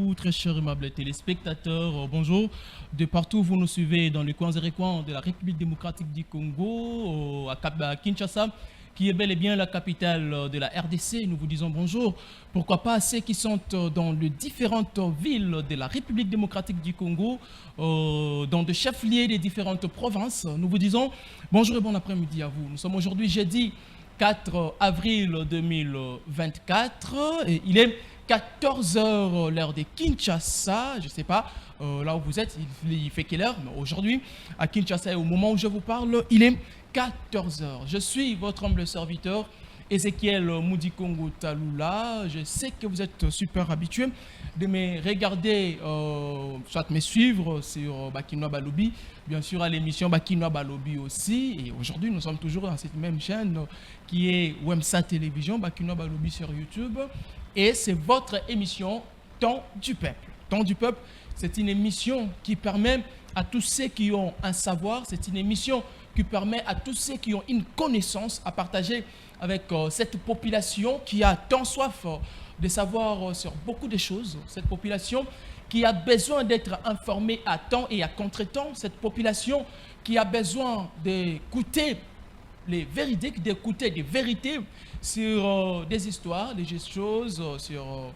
vous, très chers aimables téléspectateurs. Bonjour. De partout, vous nous suivez dans les coins et recoins de la République démocratique du Congo, à Kinshasa, qui est bel et bien la capitale de la RDC. Nous vous disons bonjour. Pourquoi pas à ceux qui sont dans les différentes villes de la République démocratique du Congo, dans de chefs-lieux des différentes provinces. Nous vous disons bonjour et bon après-midi à vous. Nous sommes aujourd'hui jeudi 4 avril 2024. Et il est 14 h l'heure de Kinshasa. Je ne sais pas là où vous êtes, il fait quelle heure? Mais aujourd'hui, à Kinshasa, au moment où je vous parle, il est 14 h. Je suis votre humble serviteur, Ezekiel Moudikongo Talula. Je sais que vous êtes super habitués de me regarder, soit me suivre sur Bakinois Balobi, bien sûr à l'émission Bakinois Balobi aussi. Et aujourd'hui, nous sommes toujours dans cette même chaîne qui est Wemsa Télévision, Bakinois Balobi sur YouTube. Et c'est votre émission Temps du Peuple. Temps du Peuple, c'est une émission qui permet à tous ceux qui ont un savoir, c'est une émission qui permet à tous ceux qui ont une connaissance à partager avec cette population qui a tant soif de savoir sur beaucoup de choses. Cette population qui a besoin d'être informée à temps et à contre-temps. Cette population qui a besoin d'écouter les véridiques, d'écouter des vérités sur des histoires, des choses, sur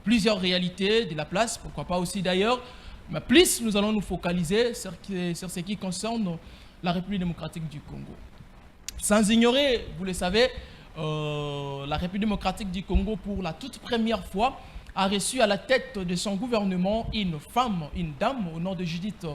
plusieurs réalités de la place, pourquoi pas aussi d'ailleurs. Mais plus, nous allons nous focaliser sur ce qui concerne la République démocratique du Congo. Sans ignorer, vous le savez, la République démocratique du Congo, pour la toute première fois, a reçu à la tête de son gouvernement une femme, une dame, au nom de Judith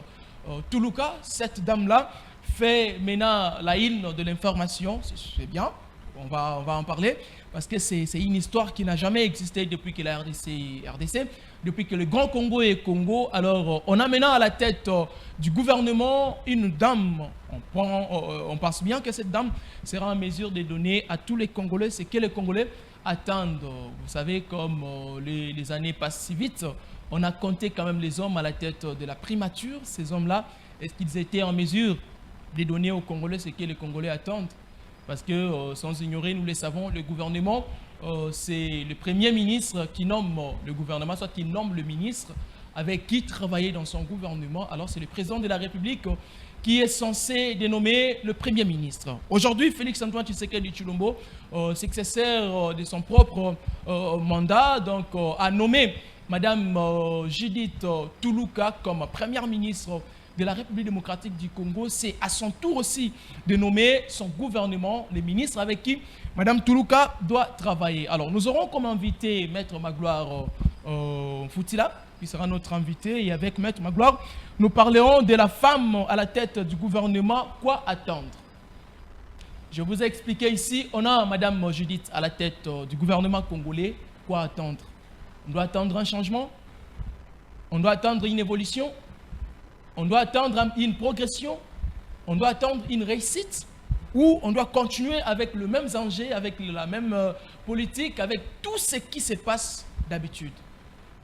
Toulouka. Cette dame-là fait maintenant la hymne de l'information, c'est bien, on va en parler, parce que c'est une histoire qui n'a jamais existé depuis que la RDC, depuis que le Grand Congo est Congo. Alors, on a maintenant à la tête du gouvernement une dame. On pense bien que cette dame sera en mesure de donner à tous les Congolais ce que les Congolais attendent. Vous savez, comme les années passent si vite, on a compté quand même les hommes à la tête de la primature. Ces hommes-là, est-ce qu'ils étaient en mesure de donner aux Congolais ce que les Congolais attendent? Parce que, sans ignorer, nous le savons, le gouvernement, c'est le Premier ministre qui nomme le gouvernement, soit qui nomme le ministre avec qui travailler dans son gouvernement. Alors, c'est le président de la République qui est censé dénommer le Premier ministre. Aujourd'hui, Félix-Antoine Tshisekedi Tshilombo, successeur de son propre mandat, donc, a nommé Madame Judith Toulouka comme Première ministre de la République démocratique du Congo. C'est à son tour aussi de nommer son gouvernement, les ministres avec qui Mme Toulouka doit travailler. Alors, nous aurons comme invité Maître Magloire Foutila, qui sera notre invité, et avec Maître Magloire, nous parlerons de la femme à la tête du gouvernement. Quoi attendre? Je vous ai expliqué ici, on a Mme Judith à la tête du gouvernement congolais. Quoi attendre? On doit attendre un changement? On doit attendre une évolution? On doit attendre une progression, on doit attendre une réussite, ou on doit continuer avec le même enjeu, avec la même politique, avec tout ce qui se passe d'habitude.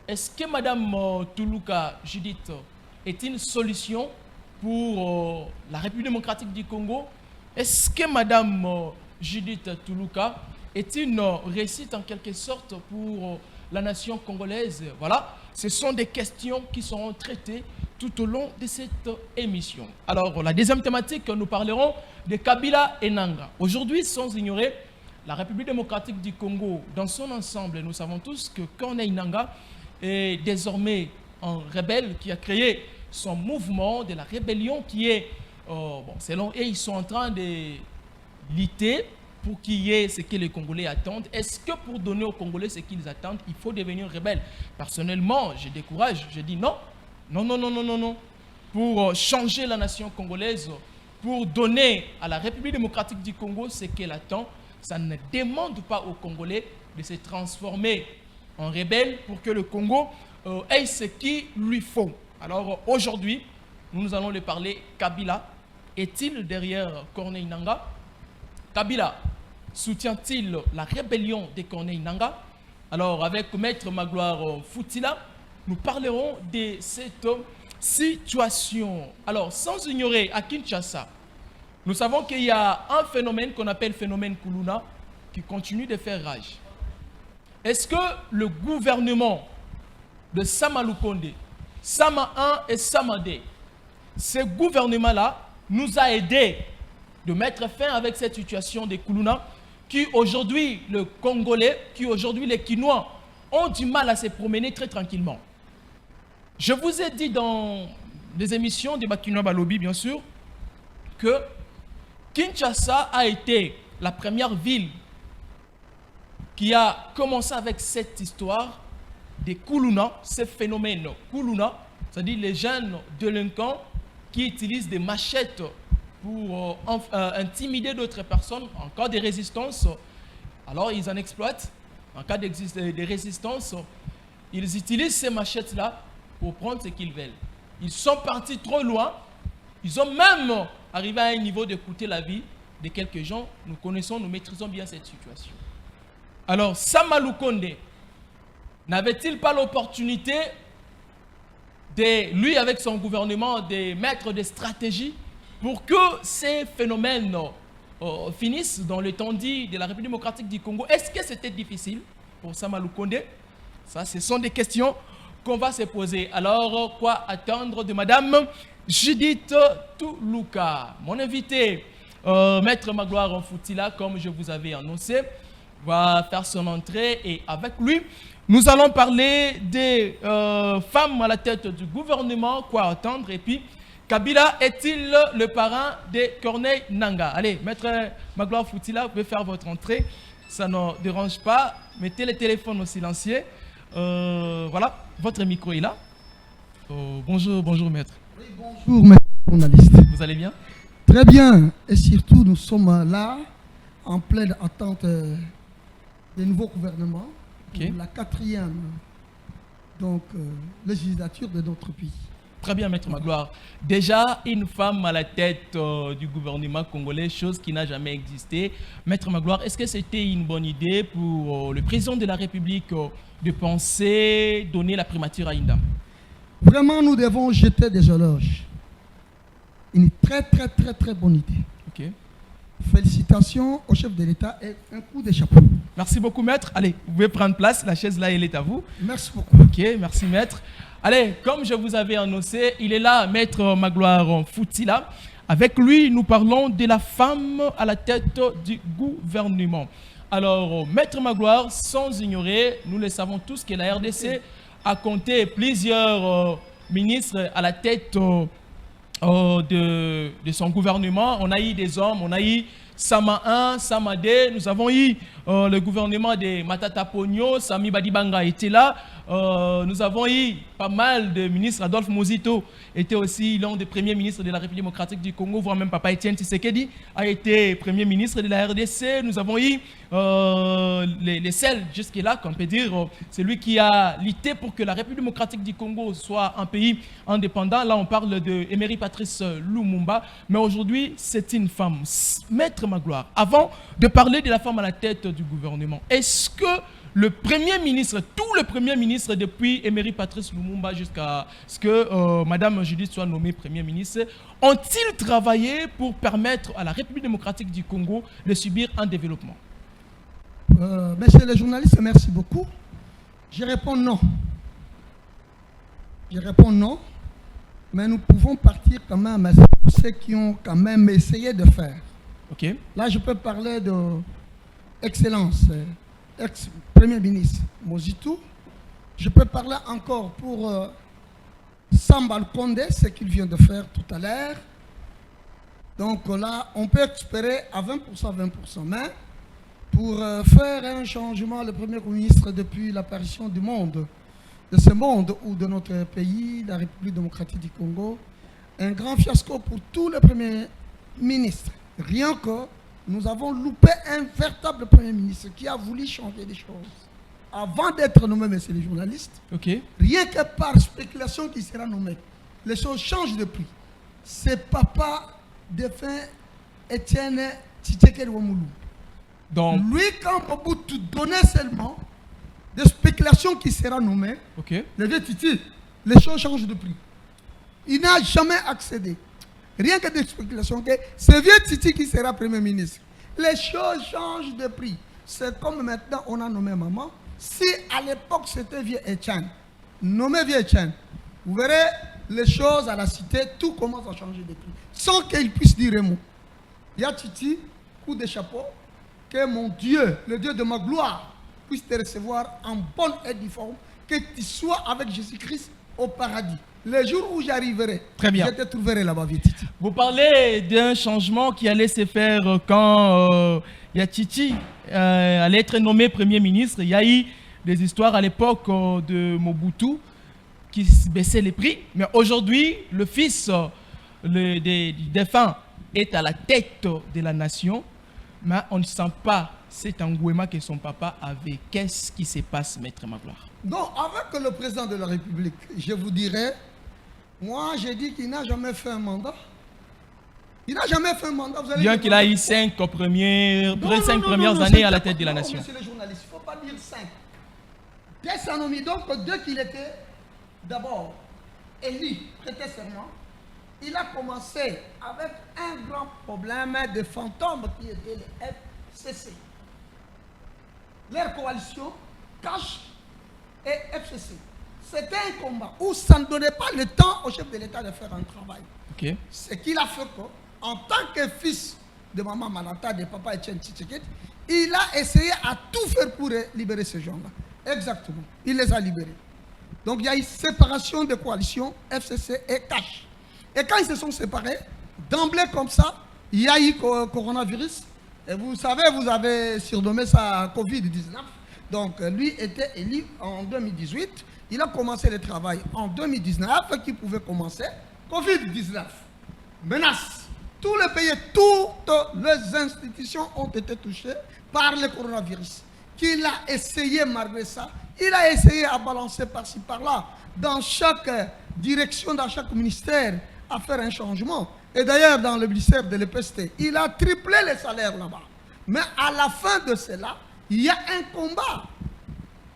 Est-ce que Mme Toulouka Judith est une solution pour la République démocratique du Congo? Est-ce que Mme Judith Toulouka est une réussite en quelque sorte pour la nation congolaise? Voilà, ce sont des questions qui seront traitées tout au long de cette émission. Alors, la deuxième thématique, nous parlerons de Kabila et Nanga. Aujourd'hui, sans ignorer, la République démocratique du Congo, dans son ensemble, nous savons tous que Corneille Nanga est désormais un rebelle qui a créé son mouvement de la rébellion qui est, selon eux, ils sont en train de lutter pour qu'il y ait ce que les Congolais attendent. Est-ce que pour donner aux Congolais ce qu'ils attendent, il faut devenir rebelle? Personnellement, je décourage, je dis non. Non, non, non, non, non, non. Pour changer la nation congolaise, pour donner à la République démocratique du Congo ce qu'elle attend, ça ne demande pas aux Congolais de se transformer en rebelle pour que le Congo ait ce qu'il lui faut. Alors aujourd'hui, nous allons le parler. Kabila est-il derrière Corneille Nanga? Kabila soutient-il la rébellion de Corneille Nanga? Alors avec Maître Magloire Foutila, nous parlerons de cette situation. Alors, sans ignorer, à Kinshasa, nous savons qu'il y a un phénomène qu'on appelle phénomène Kuluna qui continue de faire rage. Est-ce que le gouvernement de Sama Lukonde, Sama 1 et Sama 2. Ce gouvernement-là nous a aidés de mettre fin avec cette situation des Kuluna qui aujourd'hui, le Congolais, qui aujourd'hui les Kinois ont du mal à se promener très tranquillement. Je vous ai dit dans des émissions de Bakinois Balobi, bien sûr, que Kinshasa a été la première ville qui a commencé avec cette histoire des Kuluna, ce phénomène Kuluna, c'est-à-dire les jeunes délinquants qui utilisent des machettes pour intimider d'autres personnes en cas de résistance. Alors ils en exploitent. En cas de résistance, ils utilisent ces machettes-là pour prendre ce qu'ils veulent. Ils sont partis trop loin. Ils ont même arrivé à un niveau de coûter la vie de quelques gens. Nous connaissons, nous maîtrisons bien cette situation. Alors, Sama Lukonde n'avait-il pas l'opportunité de, lui avec son gouvernement, de mettre des stratégies pour que ces phénomènes finissent dans l'étendue de la République démocratique du Congo? Est-ce que c'était difficile pour Sama Lukonde? Ça, ce sont des questions qu'on va se poser. Alors, quoi attendre de Madame Judith Toulouka? Mon invité, Maître Magloire Mfutila, comme je vous avais annoncé, va faire son entrée et avec lui, nous allons parler des femmes à la tête du gouvernement, quoi attendre. Et puis, Kabila est-il le parrain de Corneille Nangaa? Allez, Maître Magloire Mfutila, vous pouvez faire votre entrée. Ça ne dérange pas. Mettez le téléphone au silencieux. Voilà, votre micro est là. Bonjour, bonjour maître. Oui, bonjour maître journaliste. Vous allez bien? Très bien, et surtout nous sommes là en pleine attente des nouveaux gouvernements pour la 4e législature de notre pays. Très bien, maître Magloire. Déjà, une femme à la tête du gouvernement congolais, chose qui n'a jamais existé. Maître Magloire, est-ce que c'était une bonne idée pour le président de la République de penser donner la primature à une dame? Vraiment, nous devons jeter des éloges. Une très bonne idée. Ok. Félicitations au chef de l'État et un coup de chapeau. Merci beaucoup, maître. Allez, vous pouvez prendre place. La chaise là, elle est à vous. Merci beaucoup. Ok, merci, maître. Allez, comme je vous avais annoncé, il est là, maître Magloire Mfutila. Avec lui, nous parlons de la femme à la tête du gouvernement. Alors, maître Magloire, sans ignorer, nous le savons tous que la RDC a compté plusieurs ministres à la tête de son gouvernement. On a eu des hommes, on a eu Sama 1, Sama 2, nous avons eu le gouvernement de Matata Pogno, Sami Badibanga était là. Nous avons eu pas mal de ministres. Adolphe Muzito était aussi l'un des premiers ministres de la République démocratique du Congo, voire même Papa Etienne Tshisekedi a été premier ministre de la RDC. Nous avons eu les seuls jusque-là, qu'on peut dire, celui qui a lutté pour que la République démocratique du Congo soit un pays indépendant. Là, on parle de Emery Patrice Lumumba, mais aujourd'hui, c'est une femme. Maître Magloire, avant de parler de la femme à la tête du gouvernement, est-ce que le Premier ministre, tous les premiers ministres depuis Emery Patrice Lumumba jusqu'à ce que Madame Judith soit nommée Premier ministre, ont-ils travaillé pour permettre à la République démocratique du Congo de subir un développement? Monsieur le journaliste, merci beaucoup. Je réponds non. Je réponds non, mais nous pouvons partir quand même à ceux qui ont quand même essayé de faire. Ok. Là, je peux parler de Excellence, ex-premier ministre Muzito. Je peux parler encore pour Samba Lukonde, ce qu'il vient de faire tout à l'heure. Donc là, on peut espérer à 20%, 20%. Mais pour faire un changement, le premier ministre depuis l'apparition du monde, de ce monde ou de notre pays, la République démocratique du Congo, un grand fiasco pour tous les premiers ministres. Rien que nous avons loupé un véritable premier ministre qui a voulu changer des choses. Avant d'être nommé, monsieur le journaliste, rien que par spéculation qui sera nommé, les choses changent de prix. C'est papa défunt Etienne Tshisekedi Wamulu. Donc, lui, quand Mobutu donnait seulement des spéculations qui sera nommé, le vieux Titi, les choses changent de prix. Il n'a jamais accédé. Rien que des spéculations, que c'est vieux Titi qui sera Premier ministre. Les choses changent de prix. C'est comme maintenant on a nommé maman. Si à l'époque c'était vieux Etienne, nommé Vieux Etienne, vous verrez les choses à la cité, tout commence à changer depuis. Sans qu'il puisse dire un mot. Il y a Titi, coup de chapeau, que mon Dieu, le Dieu de ma gloire, puisse te recevoir en bonne et due forme, que tu sois avec Jésus-Christ au paradis. Le jour où j'arriverai, Très bien. je te trouverai là-bas, Vieux Titi. Vous parlez d'un changement qui allait se faire quand Titi allait être nommé Premier ministre. Il y a eu des histoires à l'époque de Mobutu qui baissaient les prix. Mais aujourd'hui, le fils du défunt est à la tête de la nation. Mais on ne sent pas cet engouement que son papa avait. Qu'est-ce qui se passe, Maître Magloire? Donc, avec le président de la République, je vous dirais, moi, j'ai dit qu'il n'a jamais fait un mandat. Il n'a jamais fait un mandat. Vous allez Bien qu'il a eu cinq premières années à la tête de la nation. Monsieur le journaliste, il ne faut pas dire 5. Dès sa nomination, donc dès qu'il était d'abord élu, prêté serment, il a commencé avec un grand problème de fantômes qui était le FCC. Leur coalition, Cash et FCC. C'était un combat où ça ne donnait pas le temps au chef de l'État de faire un travail. Okay. Ce qu'il a fait, en tant que fils de maman Malata, de papa Etienne Tshisekedi, il a essayé à tout faire pour libérer ces gens-là. Exactement. Il les a libérés. Donc il y a eu séparation de coalition FCC et Cash. Et quand ils se sont séparés, d'emblée comme ça, il y a eu coronavirus. Et vous savez, vous avez surnommé ça Covid-19. Donc lui était élu en 2018. Il a commencé le travail en 2019, qui pouvait commencer. Covid-19. Menace. Tout le pays, toutes les institutions ont été touchées par le coronavirus. Qu'il a essayé, malgré ça, il a essayé à balancer par-ci, par-là, dans chaque direction, dans chaque ministère, à faire un changement. Et d'ailleurs, dans le ministère de l'EPST, il a triplé les salaires là-bas. Mais à la fin de cela, il y a un combat.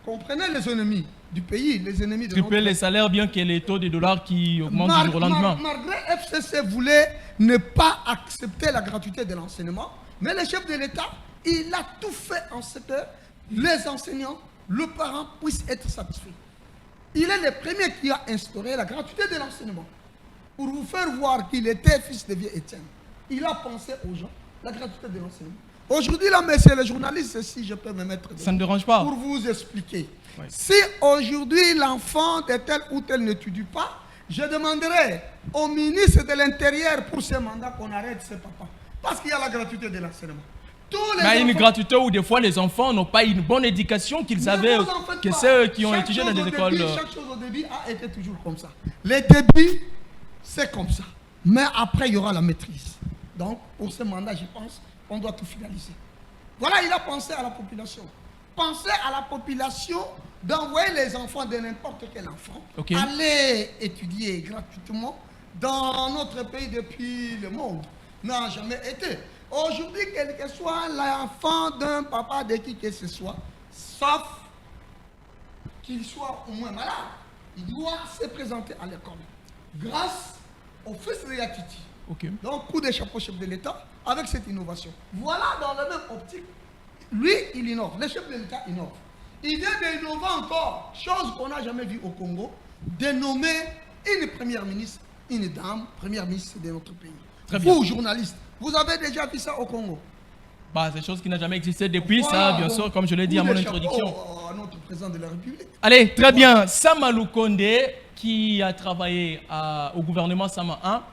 Comprenez les ennemis du pays, les ennemis de tripler les salaires, bien qu'il y ait les taux de dollars qui augmentent du jour au lendemain. Malgré FCC voulait ne pas accepter la gratuité de l'enseignement, mais le chef de l'État, il a tout fait en ce que les enseignants, le parent puissent être satisfaits. Il est le premier qui a instauré la gratuité de l'enseignement. Pour vous faire voir qu'il était fils de Vieux Etienne. Il a pensé aux gens, la gratuité de l'enseignement. Aujourd'hui, là, messieurs les journalistes, si je peux me mettre dedans, ça ne dérange pas. Pour vous expliquer. Ouais. Si aujourd'hui l'enfant de tel ou tel n'étudie pas, je demanderai au ministre de l'Intérieur pour ce mandat qu'on arrête ses papas. Parce qu'il y a la gratuité de l'enseignement. Mais une gratuité où des fois les enfants n'ont pas une bonne éducation qu'ils avaient que ceux qui ont étudié dans des écoles. Chaque chose au début a été toujours comme ça. Les débuts, c'est comme ça. Mais après, il y aura la maîtrise. Donc, pour ce mandat, je pense qu'on doit tout finaliser. Voilà, il a pensé à la population. Penser à la population d'envoyer les enfants de n'importe quel enfant aller étudier gratuitement dans notre pays depuis le monde. N'a jamais été. Aujourd'hui, quel que soit l'enfant d'un papa de qui que ce soit, sauf qu'il soit au moins malade, il doit se présenter à l'école. Grâce au fils de Yatiti. Donc, coup de chapeau chef de l'État avec cette innovation. Voilà dans la même optique. Lui, il innove. Le chef de l'État innove. Il vient d'innover encore, chose qu'on n'a jamais vue au Congo, de nommer une première ministre, une dame, première ministre de notre pays. Très bien. Vous, journalistes, vous avez déjà vu ça au Congo? Bah, c'est une chose qui n'a jamais existé depuis ça, bien sûr, comme je l'ai dit à mon introduction. À notre président de la République. Allez, très bien. Samalou Kondé, qui a travaillé au gouvernement Sama 1,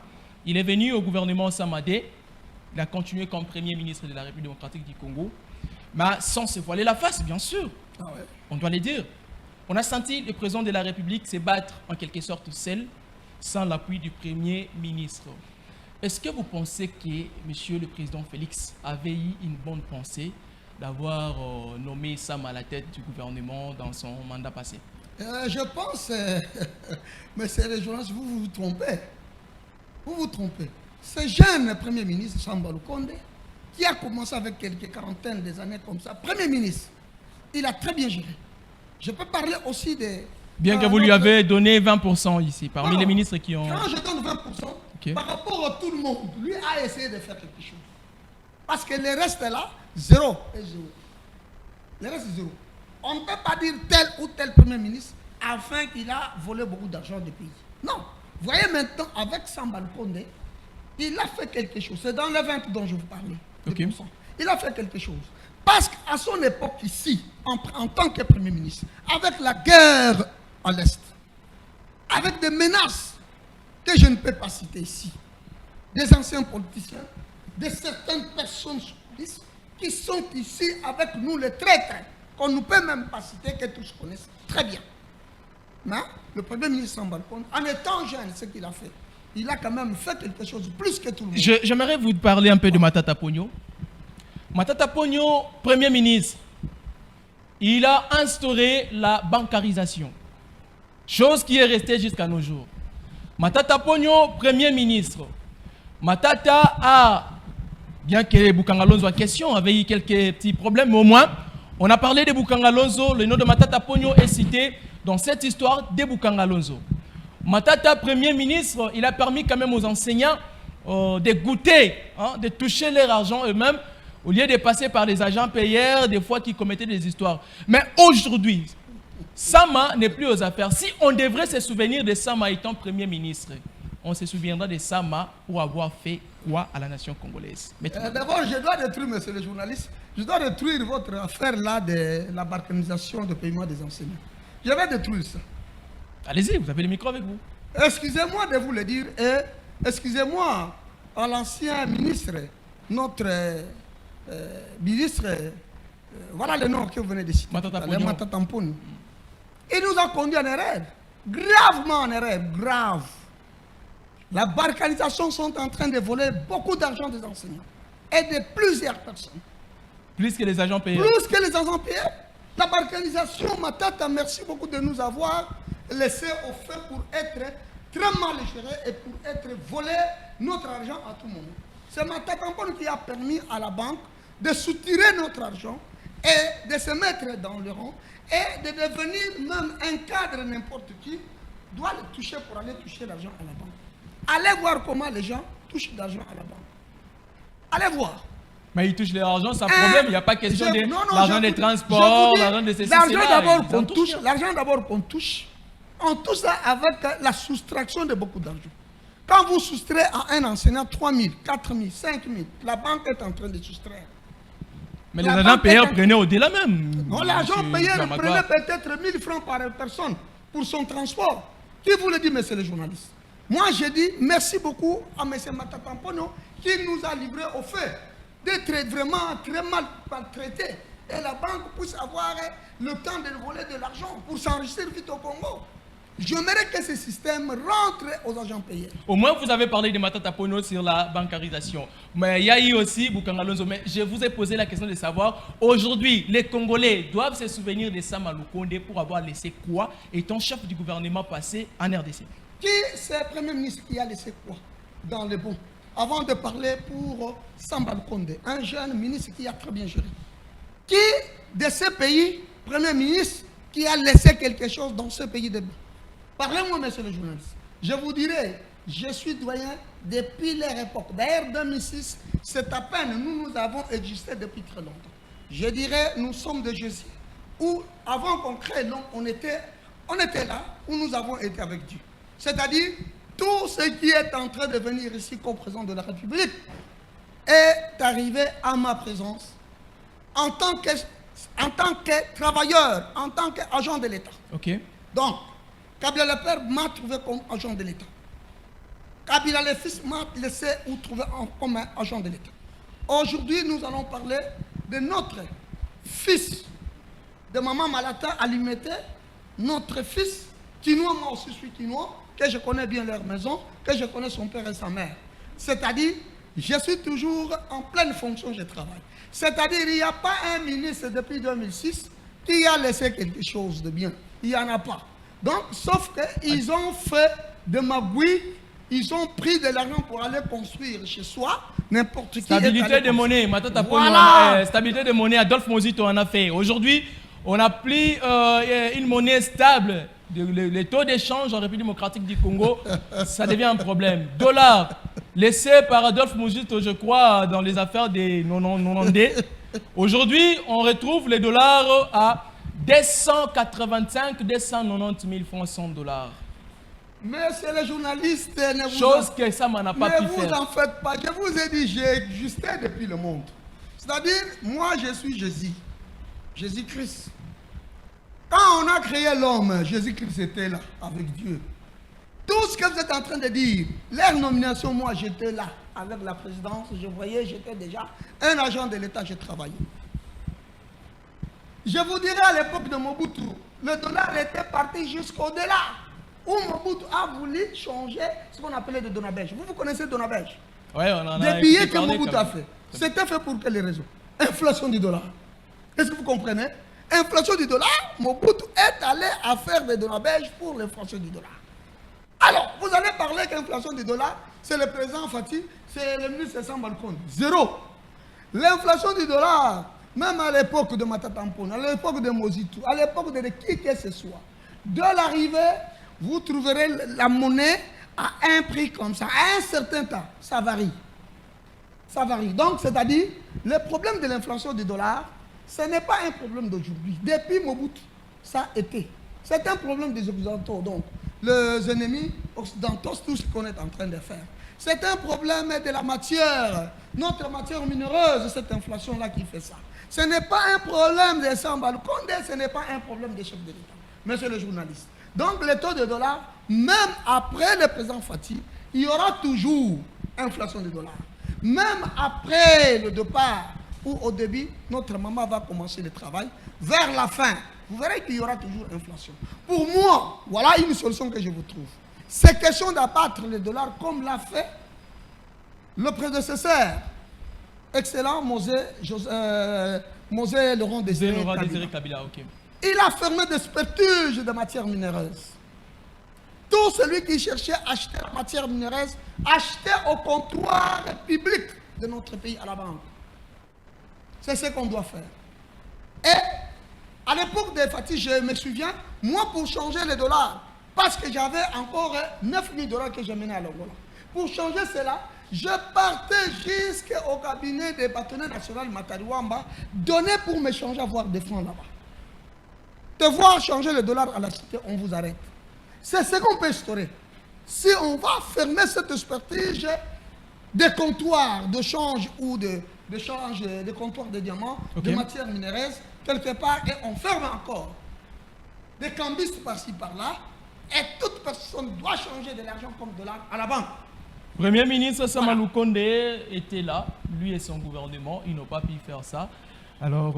il est venu au gouvernement Sama 2. Il a continué comme premier ministre de la République démocratique du Congo. Mais sans se voiler la face, bien sûr. Ah ouais. On doit le dire. On a senti le président de la République se battre en quelque sorte seul, sans l'appui du Premier ministre. Est-ce que vous pensez que M. le Président Félix avait eu une bonne pensée d'avoir nommé Sam à la tête du gouvernement dans son mandat passé? Je pense, monsieur le journaliste, vous vous trompez. Vous vous trompez. Ce jeune Premier ministre, Sambalou Kondé, qui a commencé avec quelques quarantaines des années comme ça, Premier ministre, il a très bien géré. Je peux parler aussi des... Bien que vous lui avez donné 20% ici, parmi les ministres qui ont... Quand je donne 20%, par rapport à tout le monde, lui a essayé de faire quelque chose. Parce que le reste est là, 0 et 0. Le reste est 0. On ne peut pas dire tel ou tel Premier ministre afin qu'il a volé beaucoup d'argent du pays. Non. Vous voyez maintenant, avec Samba Lukonde, il a fait quelque chose. C'est dans le 20 dont je vous parlais. Okay. Il a fait quelque chose. Parce qu'à son époque ici, en tant que Premier ministre, avec la guerre à l'Est, avec des menaces que je ne peux pas citer ici, des anciens politiciens, de certaines personnes qui sont ici avec nous, les traîtres, qu'on ne peut même pas citer, que tous connaissent très bien. Mais le Premier ministre Samba Lukonde, en étant jeune, ce qu'il a fait, il a quand même fait quelque chose de plus que tout le monde. J'aimerais vous parler un peu de Matata Ponyo. Matata Ponyo, Premier ministre, il a instauré la bancarisation, chose qui est restée jusqu'à nos jours. Matata Ponyo, Premier ministre, Matata a, bien que Boukangalonzo en question avait eu quelques petits problèmes, mais au moins, on a parlé de Boukangalonzo, le nom de Matata Ponyo est cité dans cette histoire de Boukangalonzo. Matata, Premier ministre, il a permis quand même aux enseignants de goûter, de toucher leur argent eux-mêmes, au lieu de passer par les agents payeurs, des fois qui commettaient des histoires. Mais aujourd'hui, Sama n'est plus aux affaires. Si on devrait se souvenir de Sama étant Premier ministre, on se souviendra de Sama pour avoir fait quoi à la nation congolaise? D'abord, je dois détruire, monsieur le journaliste, je dois détruire votre affaire là de la balkanisation de paiement des enseignants. Je vais détruire ça. Allez-y, vous avez le micro avec vous. Excusez-moi de vous le dire et excusez-moi à l'ancien ministre, notre ministre, voilà le nom que vous venez de citer, Matata Ponyo. Il nous a conduit en erreur, gravement en erreur, grave. La balkanisation sont en train de voler beaucoup d'argent des enseignants et de plusieurs personnes. Plus que les agents payeurs. Plus que les agents payeurs. La balkanisation, Matata, merci beaucoup de nous avoir laissé au fait pour être très mal géré et pour être volé notre argent à tout moment. C'est Matata Ponyo qui a permis à la banque de soutirer notre argent et de se mettre dans le rang et de devenir même un cadre, n'importe qui doit le toucher pour aller toucher l'argent à la banque. Allez voir comment les gens touchent de l'argent à la banque. Allez voir. Mais ils touchent l'argent sans problème, il n'y a pas question de l'argent des transports, l'argent de ces l'argent d'abord qu'on touche, l'argent d'abord qu'on touche, on touche ça avec la soustraction de beaucoup d'argent. Quand vous soustrayez à un enseignant 3 000, 4 000, 5 000, la banque est en train de soustraire. Mais les agents payeurs prenaient au-delà même. Non, l'agent payeur prenait peut-être 1 000 francs par personne pour son transport. Qui vous le dit, monsieur le journaliste? Moi, je dis merci beaucoup à monsieur Matata Ponyo qui nous a livré au fait d'être vraiment très mal traité. Et la banque puisse avoir le temps de voler de l'argent pour s'enrichir vite au Congo. J'aimerais que ce système rentre aux agents payeurs. Au moins, vous avez parlé de Matata Ponyo sur la bancarisation. Mais il y a eu aussi Boukangalonzo. Mais je vous ai posé la question de savoir, aujourd'hui, les Congolais doivent se souvenir de Sama Lukonde pour avoir laissé quoi, étant chef du gouvernement passé en RDC? Qui c'est le Premier ministre qui a laissé quoi dans le bon? Avant de parler pour Samba Lukonde, un jeune ministre qui a très bien géré. Qui de ce pays, Premier ministre, qui a laissé quelque chose dans ce pays de bon? Parlez-moi, monsieur le journaliste. Je vous dirai, je suis doyen depuis leur époque. D'ailleurs, 2006, c'est à peine, nous avons existé depuis très longtemps. Je dirais, nous sommes de Jésus, où avant qu'on crée l'homme, on était là, où nous avons été avec Dieu. C'est-à-dire, tout ce qui est en train de venir ici comme président de la République est arrivé à ma présence en tant que travailleur, en tant qu'agent de l'État. Ok. Donc, Kabila le père m'a trouvé comme agent de l'État. Kabila le fils m'a laissé ou trouvé comme agent de l'État. Aujourd'hui, nous allons parler de notre fils, de Maman Malata Alimete, notre fils, Kinois, moi aussi je suis Kinois, que je connais bien leur maison, que je connais son père et sa mère. C'est-à-dire, je suis toujours en pleine fonction, je travaille. C'est-à-dire, il n'y a pas un ministre depuis 2006 qui a laissé quelque chose de bien. Il n'y en a pas. Donc, sauf qu'ils ont fait de magouille, ils ont pris de l'argent pour aller construire chez soi, n'importe qui. Stabilité de monnaie, Matata Ponyo, stabilité de monnaie, Adolphe Mozito en a fait. Aujourd'hui, on a pris une monnaie stable. Les taux d'échange en République démocratique du Congo, ça devient un problème. Dollar, laissé par Adolphe Mozito, je crois, dans les affaires des 90. Aujourd'hui, on retrouve les dollars à 285, 290 000 francs, 100 dollars. Monsieur le journaliste, ne vous Chose que ça n'a pas pu ne vous faire. en faites pas. Je vous ai dit, j'ai existé depuis le monde. C'est-à-dire, moi, je suis Jésus. Jésus-Christ. Quand on a créé l'homme, Jésus-Christ était là, avec Dieu. Tout ce que vous êtes en train de dire, leur nomination, moi, j'étais là, avec la présidence, je voyais, j'étais déjà un agent de l'État, j'ai travaillé. Je vous dirais, à l'époque de Mobutu, le dollar était parti jusqu'au-delà, où Mobutu a voulu changer ce qu'on appelait le Donabège. Vous connaissez Donabège? Ouais, on en a Des billets que parlé Mobutu quand a même. fait. C'était fait pour quelles raisons? Inflation du dollar. Est-ce que vous comprenez? Inflation du dollar, Mobutu est allé à faire des Donabèges pour l'inflation du dollar. Alors, vous allez parler qu'inflation du dollar, c'est le président Fati, c'est le ministre Samba Lukonde. Zéro. L'inflation du dollar, même à l'époque de Matata Mpona, à l'époque de Mozitu, à l'époque de qui que ce soit, de l'arrivée, vous trouverez la monnaie à un prix comme ça, à un certain temps. Ça varie. Ça varie. Donc, c'est-à-dire, le problème de l'inflation du dollar, ce n'est pas un problème d'aujourd'hui. Depuis Mobutu, ça a été. C'est un problème des Occidentaux. Donc, les ennemis occidentaux, tout ce qu'on est en train de faire. C'est un problème de la matière, notre matière minéreuse, cette inflation-là qui fait ça. Ce n'est pas un problème de Samba Lukonde, ce n'est pas un problème des chefs de l'État. Monsieur le journaliste. Donc, le taux de dollar, même après le président Fati, il y aura toujours inflation du dollar. Même après le départ ou au début, notre maman va commencer le travail. Vers la fin, vous verrez qu'il y aura toujours inflation. Pour moi, voilà une solution que je vous trouve. C'est question d'abattre le dollar comme l'a fait le prédécesseur, excellent Mosé Laurent Désiré Kabila. Ok. Il a fermé des spertuges de matières minéreuses. Tout celui qui cherchait à acheter la matière minéreuse, achetait au comptoir public de notre pays à la banque. C'est ce qu'on doit faire. Et à l'époque de Fati, je me souviens, moi pour changer les dollars, parce que j'avais encore 9 000 dollars que j'ai mené à l'Angola. Pour changer cela, je partais jusqu'au cabinet des partenaires nationaux Matariwamba, donné pour me changer, avoir des fonds là-bas. De voir changer le dollar à la cité, on vous arrête. C'est ce qu'on peut instaurer. Si on va fermer cette expertise des comptoirs de change ou de change, des comptoirs de diamants, de matières minéreuses, quelque part, et on ferme encore des cambistes par-ci par-là, et toute personne doit changer de l'argent comme dollar à la banque. Premier ministre Samba Lukonde était là, lui et son gouvernement, ils n'ont pas pu faire ça. Alors,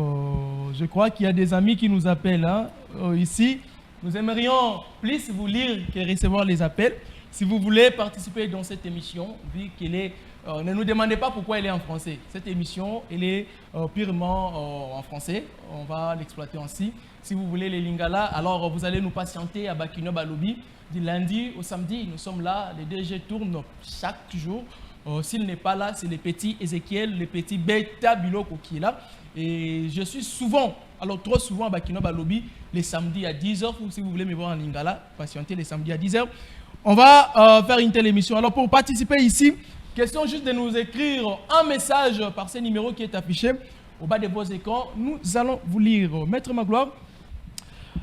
je crois qu'il y a des amis qui nous appellent hein, ici. Nous aimerions plus vous lire que recevoir les appels. Si vous voulez participer dans cette émission, vu qu'elle est... ne nous demandez pas pourquoi elle est en français. Cette émission, elle est purement en français. On va l'exploiter ainsi. Si vous voulez les lingala, alors vous allez nous patienter à Bakino Balobi. Du lundi au samedi, nous sommes là. Les DG tournent chaque jour. S'il n'est pas là, c'est le petit Ézéchiel, le petit Beta Biloko qui est là. Et je suis souvent, alors trop souvent à Bakino Balobi, les samedis à 10h. Ou si vous voulez me voir en lingala, patientez les samedis à 10h. On va faire une telle émission. Alors pour participer ici, question juste de nous écrire un message par ce numéro qui est affiché au bas de vos écrans. Nous allons vous lire. Maître Magloire,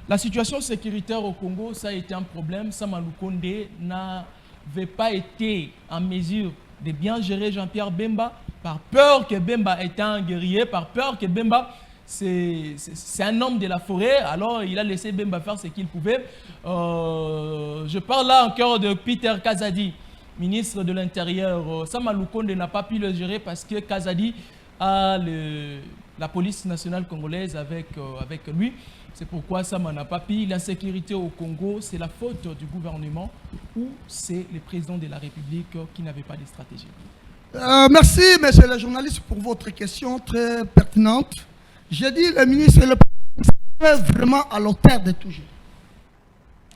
la situation sécuritaire au Congo, ça a été un problème. Samba Lukonde n'avait pas été en mesure de bien gérer Jean-Pierre Bemba par peur que Bemba était un guerrier, par peur que Bemba c'est un homme de la forêt, alors il a laissé Bemba faire ce qu'il pouvait. Je parle là encore de Peter Kazadi, ministre de l'Intérieur. Samba Lukonde n'a pas pu le gérer parce que Kazadi a la police nationale congolaise avec lui. C'est pourquoi Samba n'a pas pu. L'insécurité au Congo, c'est la faute du gouvernement ou c'est le président de la République qui n'avait pas de stratégie. Merci, monsieur le journaliste, pour votre question très pertinente. J'ai dit le ministre et le président est vraiment à l'auteur de toujours.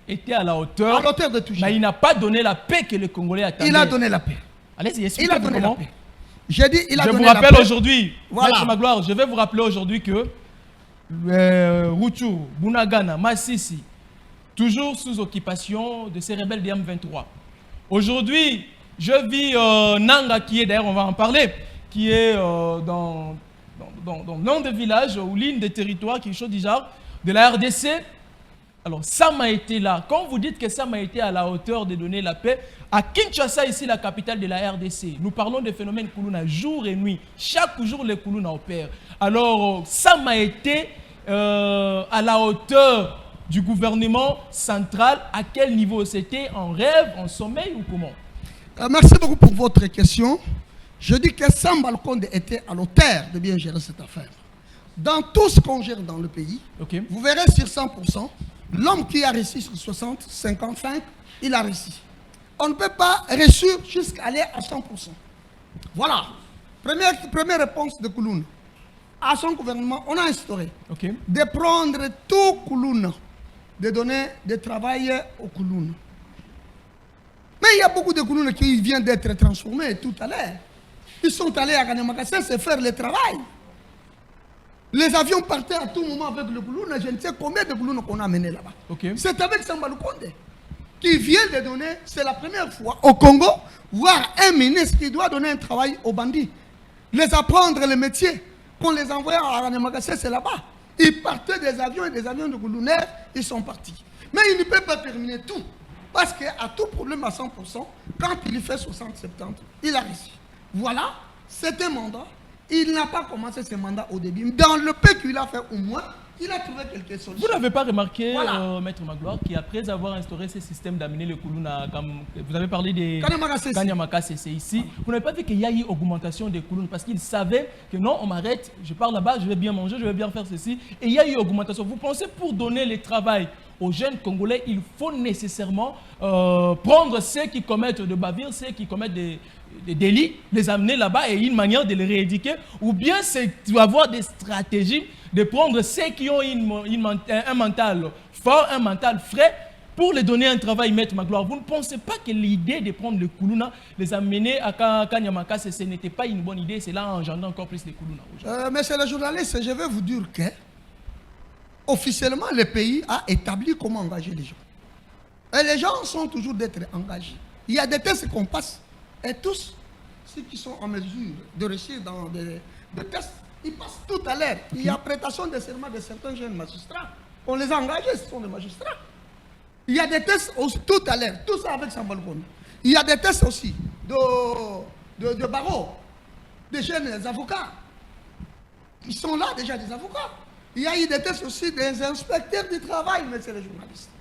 Était à la hauteur. À l'auteur de toujours. Mais il n'a pas donné la paix que les Congolais attendaient. Il a donné la paix. Allez-y, expliquez Il a donné comment. la paix. J'ai dit, il a je donné vous la rappelle paix. aujourd'hui, Voilà. Magloire, je vais vous rappeler aujourd'hui que Ruchuru, Bunagana, Massissi, toujours sous occupation de ces rebelles de M23. Aujourd'hui, je vis Nanga, qui est d'ailleurs, on va en parler, qui est dans le nom de village ou ligne de territoire, quelque chose du genre. de la RDC. Alors, Sam a été là. Quand vous dites que Sam a été à la hauteur de donner la paix, à Kinshasa, ici, la capitale de la RDC, nous parlons des phénomènes Koulouna jour et nuit. Chaque jour, les Koulouna opèrent. Alors, Sam a été à la hauteur du gouvernement central. À quel niveau? C'était en rêve, en sommeil ou comment? Merci beaucoup pour votre question. Je dis que Sam Balkonde était à l'auteur de bien gérer cette affaire. Dans tout ce qu'on gère dans le pays, vous verrez sur 100%, l'homme qui a réussi sur 60, 55, il a réussi. On ne peut pas réussir jusqu'à aller à 100%. Voilà. Première réponse de Koulouna. À son gouvernement, on a instauré de prendre tout Koulouna, de donner du travail au Koulouna. Mais il y a beaucoup de Koulouna qui viennent d'être transformés tout à l'heure. Ils sont allés à Kanyamakassé se faire le travail. Les avions partaient à tout moment avec le Koulouna. Je ne sais combien de Koulouna qu'on a amené là-bas. C'est avec Samba Lukonde qui vient de donner, c'est la première fois au Congo, voir un ministre qui doit donner un travail aux bandits. Les apprendre le métier. Qu'on les envoyait à Kanyamakassé, c'est là-bas. Ils partaient des avions et des avions de Koulounaires, ils sont partis. Mais ils ne peuvent pas terminer tout. Parce qu'à tout problème à 100%, quand il fait 60-70, il a réussi. Voilà, c'était un mandat. Il n'a pas commencé ce mandat au début. Dans le peu qu'il a fait au moins, il a trouvé quelques solutions. Vous n'avez pas remarqué, Maître Magloire, qu'après avoir instauré ce système d'amener le Koulouna, comme vous avez parlé de Kanyamakassé, c'est ici, vous n'avez pas vu qu'il y a eu augmentation des Koulouna parce qu'ils savaient que non, on m'arrête, je pars là-bas, je vais bien manger, je vais bien faire ceci. Et il y a eu augmentation. Vous pensez pour donner le travail aux jeunes Congolais, il faut nécessairement prendre ceux qui commettent de bavures, ceux qui commettent des délits, les amener là-bas et une manière de les rééduquer, ou bien c'est avoir des stratégies de prendre ceux qui ont un mental fort, un mental frais, pour les donner un travail, Maître Magloire. Vous ne pensez pas que l'idée de prendre le Koulouna, les amener à Kanyamakassé, ce n'était pas une bonne idée, c'est là engendrant encore plus les Koulouna? Monsieur le journaliste, je vais vous dire que officiellement, le pays a établi comment engager les gens. Et les gens sont toujours d'être engagés. Il y a des tests qu'on passe. Et tous ceux qui sont en mesure de réussir dans des tests, ils passent tout à l'heure. Il y a prêtation de serment de certains jeunes magistrats. On les a engagés, ce sont des magistrats. Il y a des tests aussi, tout à l'heure, tout ça avec Samba Lukonde. Il y a des tests aussi de barreau, des jeunes avocats. Ils sont là déjà, des avocats. Il y a eu des tests aussi des inspecteurs du travail, messieurs les journalistes.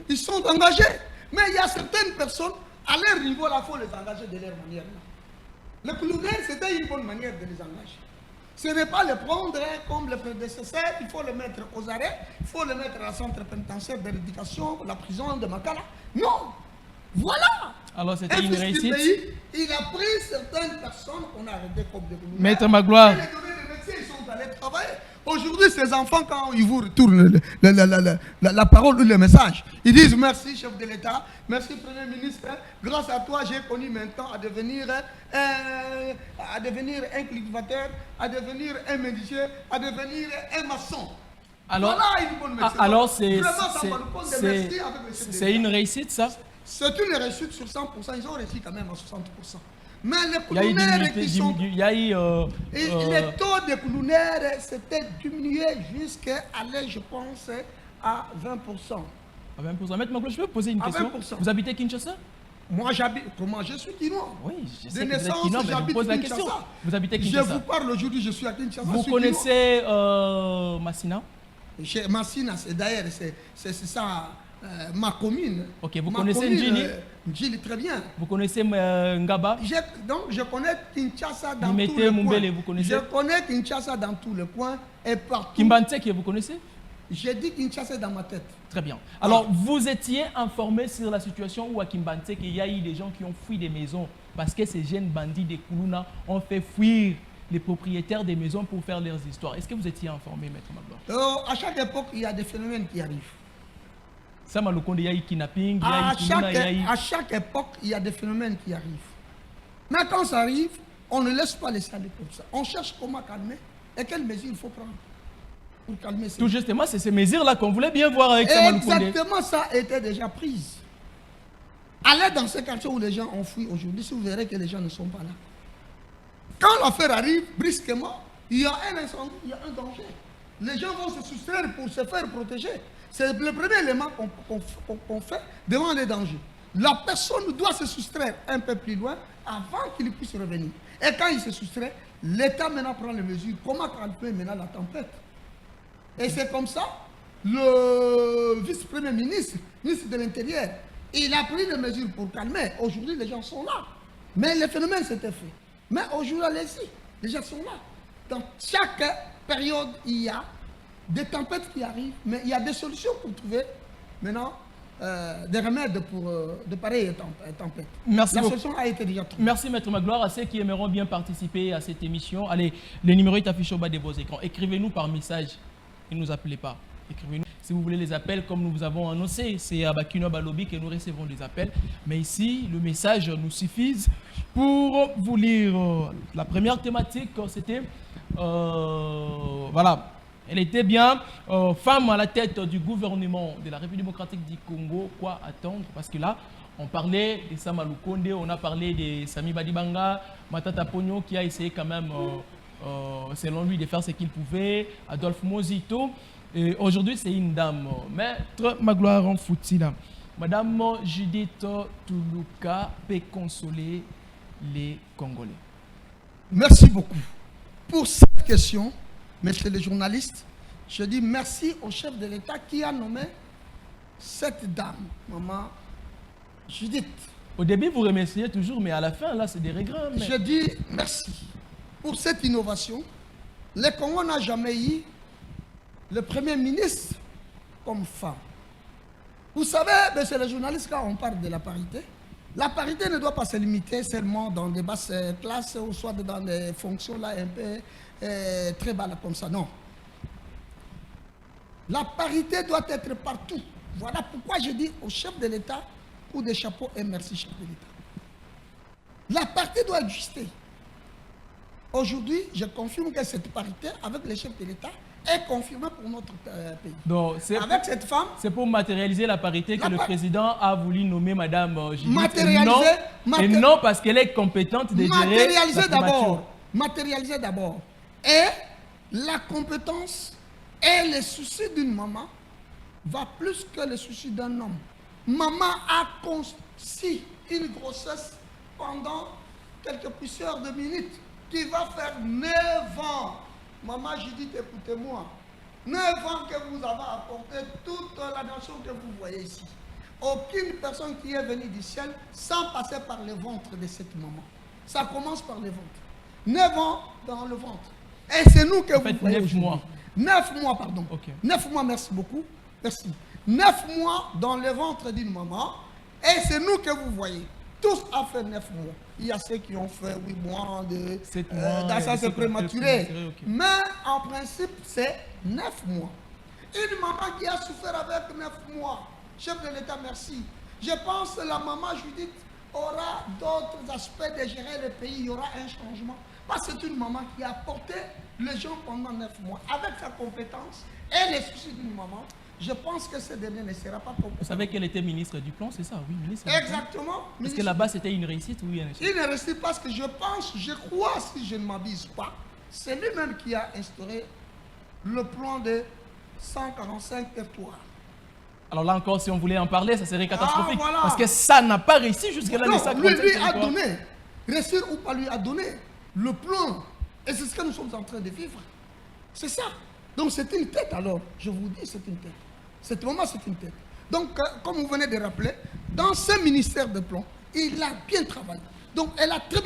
Ils sont engagés. Mais il y a certaines personnes, à leur niveau, il faut les engager de leur manière. Le Koulounaire, c'était une bonne manière de les engager. Ce n'est pas le prendre comme le prédécesseur, il faut le mettre aux arrêts, il faut le mettre à la centre pénitentiaire de l'éducation, la prison de Makala. Non. Voilà. Alors c'était une réussite. Il a pris certaines personnes qu'on a arrêtées comme des Koulounaires. Maître Magloire. Ils sont allés travailler. Aujourd'hui, ces enfants, quand ils vous retournent la parole ou le message, ils disent merci, chef de l'État, merci, Premier ministre. Grâce à toi, j'ai connu maintenant à devenir un cultivateur, à devenir un médecin, à devenir un maçon. Alors, voilà une bonne médecine. Alors c'est une réussite, ça? C'est une réussite sur 100%. Ils ont réussi quand même à 60%. Mais les Koulounaires qui sont... les taux de Koulounaires s'étaient diminués jusqu'à aller, je pense, à 20%. À 20%. Maître Magloire, je peux vous poser une question? 20%. Vous habitez Kinshasa? Moi, j'habite... Comment? Je suis Kinois. Oui, je sais de que naissance, vous êtes Kinois, mais je vous pose la question. Vous habitez Kinshasa? Je vous parle aujourd'hui, je suis à Kinshasa. Vous connaissez Massina? Massina, d'ailleurs, c'est ça... ma commune. Ok, vous connaissez Ndjili? Ndjili, très bien. Vous connaissez Ngaba? Donc, je connais Kinshasa dans Nimete, tous les Mumbele, coins. vous connaissez? Je connais Kinshasa dans tous les coins et partout. Kimbantseke, vous connaissez? J'ai dit Kinshasa dans ma tête. Très bien. Alors, vous étiez informé sur la situation où à Kimbantseke, il y a eu des gens qui ont fui des maisons parce que ces jeunes bandits des Koulouna ont fait fuir les propriétaires des maisons pour faire leurs histoires. Est-ce que vous étiez informé, Maître Magloire? À chaque époque, il y a des phénomènes qui arrivent. Sama Lukonde, il y a eu kidnapping, à chaque époque, il y a des phénomènes qui arrivent. Mais quand ça arrive, on ne laisse pas les aller comme ça. On cherche comment calmer et quelles mesures il faut prendre pour calmer ça. Tout justement, c'est ces mesures-là qu'on voulait bien voir avec Sama Lukonde. Exactement, ça a été déjà prise. Allez dans ces quartiers où les gens ont fui aujourd'hui, si vous verrez que les gens ne sont pas là. Quand l'affaire arrive, brusquement, il y a un incendie, il y a un danger. les gens vont se soustraire pour se faire protéger. C'est le premier élément qu'on fait devant les dangers. La personne doit se soustraire un peu plus loin avant qu'il puisse revenir. Et quand il se soustrait, l'État maintenant prend les mesures. Comment calmer maintenant la tempête? Et c'est comme ça, le vice-premier ministre, ministre de l'Intérieur, il a pris des mesures pour calmer. Aujourd'hui, les gens sont là. Mais le phénomène s'était fait. Mais aujourd'hui, allez-y, les gens sont là. Dans chaque période, il y a des tempêtes qui arrivent, mais il y a des solutions pour trouver maintenant des remèdes pour de pareilles tempêtes. Merci La beaucoup. solution a été déjà trouvée. Merci Maître Magloire. À ceux qui aimeront bien participer à cette émission, allez, le numéro est affiché au bas de vos écrans. Écrivez-nous par message. Ne nous appelez pas. Écrivez-nous. Si vous voulez les appels, comme nous vous avons annoncé, c'est à Bakino Balobi que nous recevons des appels. Mais ici, le message nous suffit pour vous lire. La première thématique, c'était... voilà. Elle était bien femme à la tête du gouvernement de la République démocratique du Congo. Quoi attendre? Parce que là, on parlait de Samalou Konde, on a parlé de Sami Badibanga, Matata Pogno qui a essayé quand même, selon lui, de faire ce qu'il pouvait, Adolphe Mozito. Aujourd'hui, c'est une dame, Maître Magloire en Foutila. Madame Judith Toulouka peut consoler les Congolais. Merci beaucoup pour cette question. Messieurs les journalistes, je dis merci au chef de l'État qui a nommé cette dame, Maman Judith. Au début, vous remerciez toujours, mais à la fin, là, c'est des regrets. Mais... Je dis merci pour cette innovation. Le Congo n'a jamais eu le Premier ministre comme femme. Vous savez, messieurs les journalistes, quand on parle de la parité ne doit pas se limiter seulement dans des basses classes ou soit dans des fonctions là un peu très bas là, comme ça. Non. La parité doit être partout. Voilà pourquoi je dis au chef de l'État, coup de chapeau et merci chef de l'État. La parité doit exister. Aujourd'hui, je confirme que cette parité avec le chef de l'État est confirmée pour notre pays. Donc, avec cette femme... C'est pour matérialiser la parité que le président a voulu nommer Madame Judith. Matérialiser... Et non parce qu'elle est compétente de gérer la primature. Matérialiser d'abord. Et la compétence et les soucis d'une maman va plus que les soucis d'un homme. Maman a conçu une grossesse pendant quelques poussières de minutes qui va faire 9 ans. Maman Judith, écoutez-moi. 9 ans que vous avez apporté toute la nation que vous voyez ici. Aucune personne qui est venue du ciel sans passer par le ventre de cette maman. Ça commence par le ventre. 9 ans dans le ventre. Et c'est nous que vous voyez. 9 mois. 9 mois, pardon. Okay. 9 mois, merci beaucoup. Merci. 9 mois dans le ventre d'une maman. Et c'est nous que vous voyez. Tous ont fait 9 mois. Il y a ceux qui ont fait 8 mois de 7 mois. Ça, c'est prématuré. Okay. Mais en principe, c'est 9 mois. Une maman qui a souffert avec 9 mois. Chef de l'État, merci. Je pense que la maman Judith aura d'autres aspects de gérer le pays. Il y aura un changement. Parce que c'est une maman qui a porté les gens pendant 9 mois. Avec sa compétence et les soucis d'une maman, je pense que ce dernier ne sera pas compétent. Vous savez qu'elle était ministre du plan, c'est ça? Oui, ministre. Exactement. Est-ce que là-bas, c'était une réussite ou un échec? Une réussite parce que je pense, je crois, si je ne m'abuse pas, c'est lui-même qui a instauré le plan de 145 territoires. Alors là encore, si on voulait en parler, ça serait catastrophique. Voilà. Parce que ça n'a pas réussi jusque-là. Non, lui a donné, réussir ou pas lui a donné le plan. Et c'est ce que nous sommes en train de vivre. C'est ça. Donc c'est une tête alors. Je vous dis, c'est une tête. Cette maman, c'est une tête. Donc, comme vous venez de rappeler, dans ce ministère de plan, il a bien travaillé. Donc, elle a très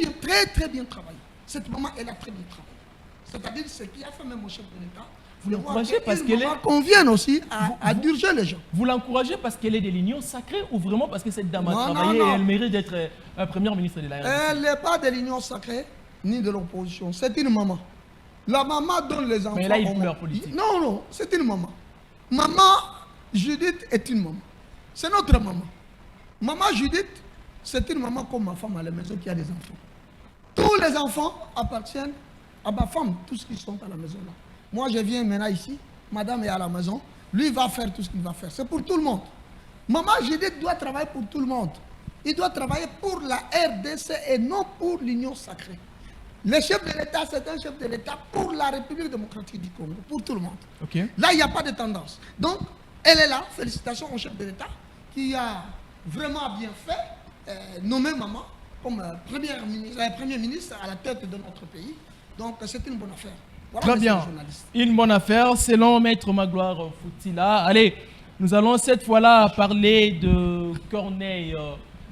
bien travaillé. Cette maman, elle a très bien travaillé. C'est-à-dire ce qui a fait même au chef de l'État. Vous l'encouragez parce qu'elle est... convienne aussi à diriger les gens. Vous l'encouragez parce qu'elle est de l'Union sacrée ou vraiment parce que cette dame a travaillé et elle mérite d'être première ministre de la RDC? Elle n'est pas de l'Union sacrée ni de l'opposition. C'est une maman. La maman donne les enfants. Mais elle a une couleur politique. Non, non, c'est une maman. Maman Judith est une maman. C'est notre maman. Maman Judith, c'est une maman comme ma femme à la maison qui a des enfants. Tous les enfants appartiennent à ma femme, tous qui sont à la maison là. Moi, je viens maintenant ici, madame est à la maison, lui va faire tout ce qu'il va faire. C'est pour tout le monde. Maman Judith doit travailler pour tout le monde. Il doit travailler pour la RDC et non pour l'Union sacrée. Le chef de l'État, c'est un chef de l'État pour la République démocratique du Congo, pour tout le monde. Ok. Là, il n'y a pas de tendance. Donc, elle est là. Félicitations au chef de l'État qui a vraiment bien fait, nommer maman comme Premier ministre à la tête de notre pays. Donc, c'est une bonne affaire. Voilà, Très bien. Une bonne affaire, selon Maître Magloire Foutila. Allez, nous allons cette fois-là parler de Corneille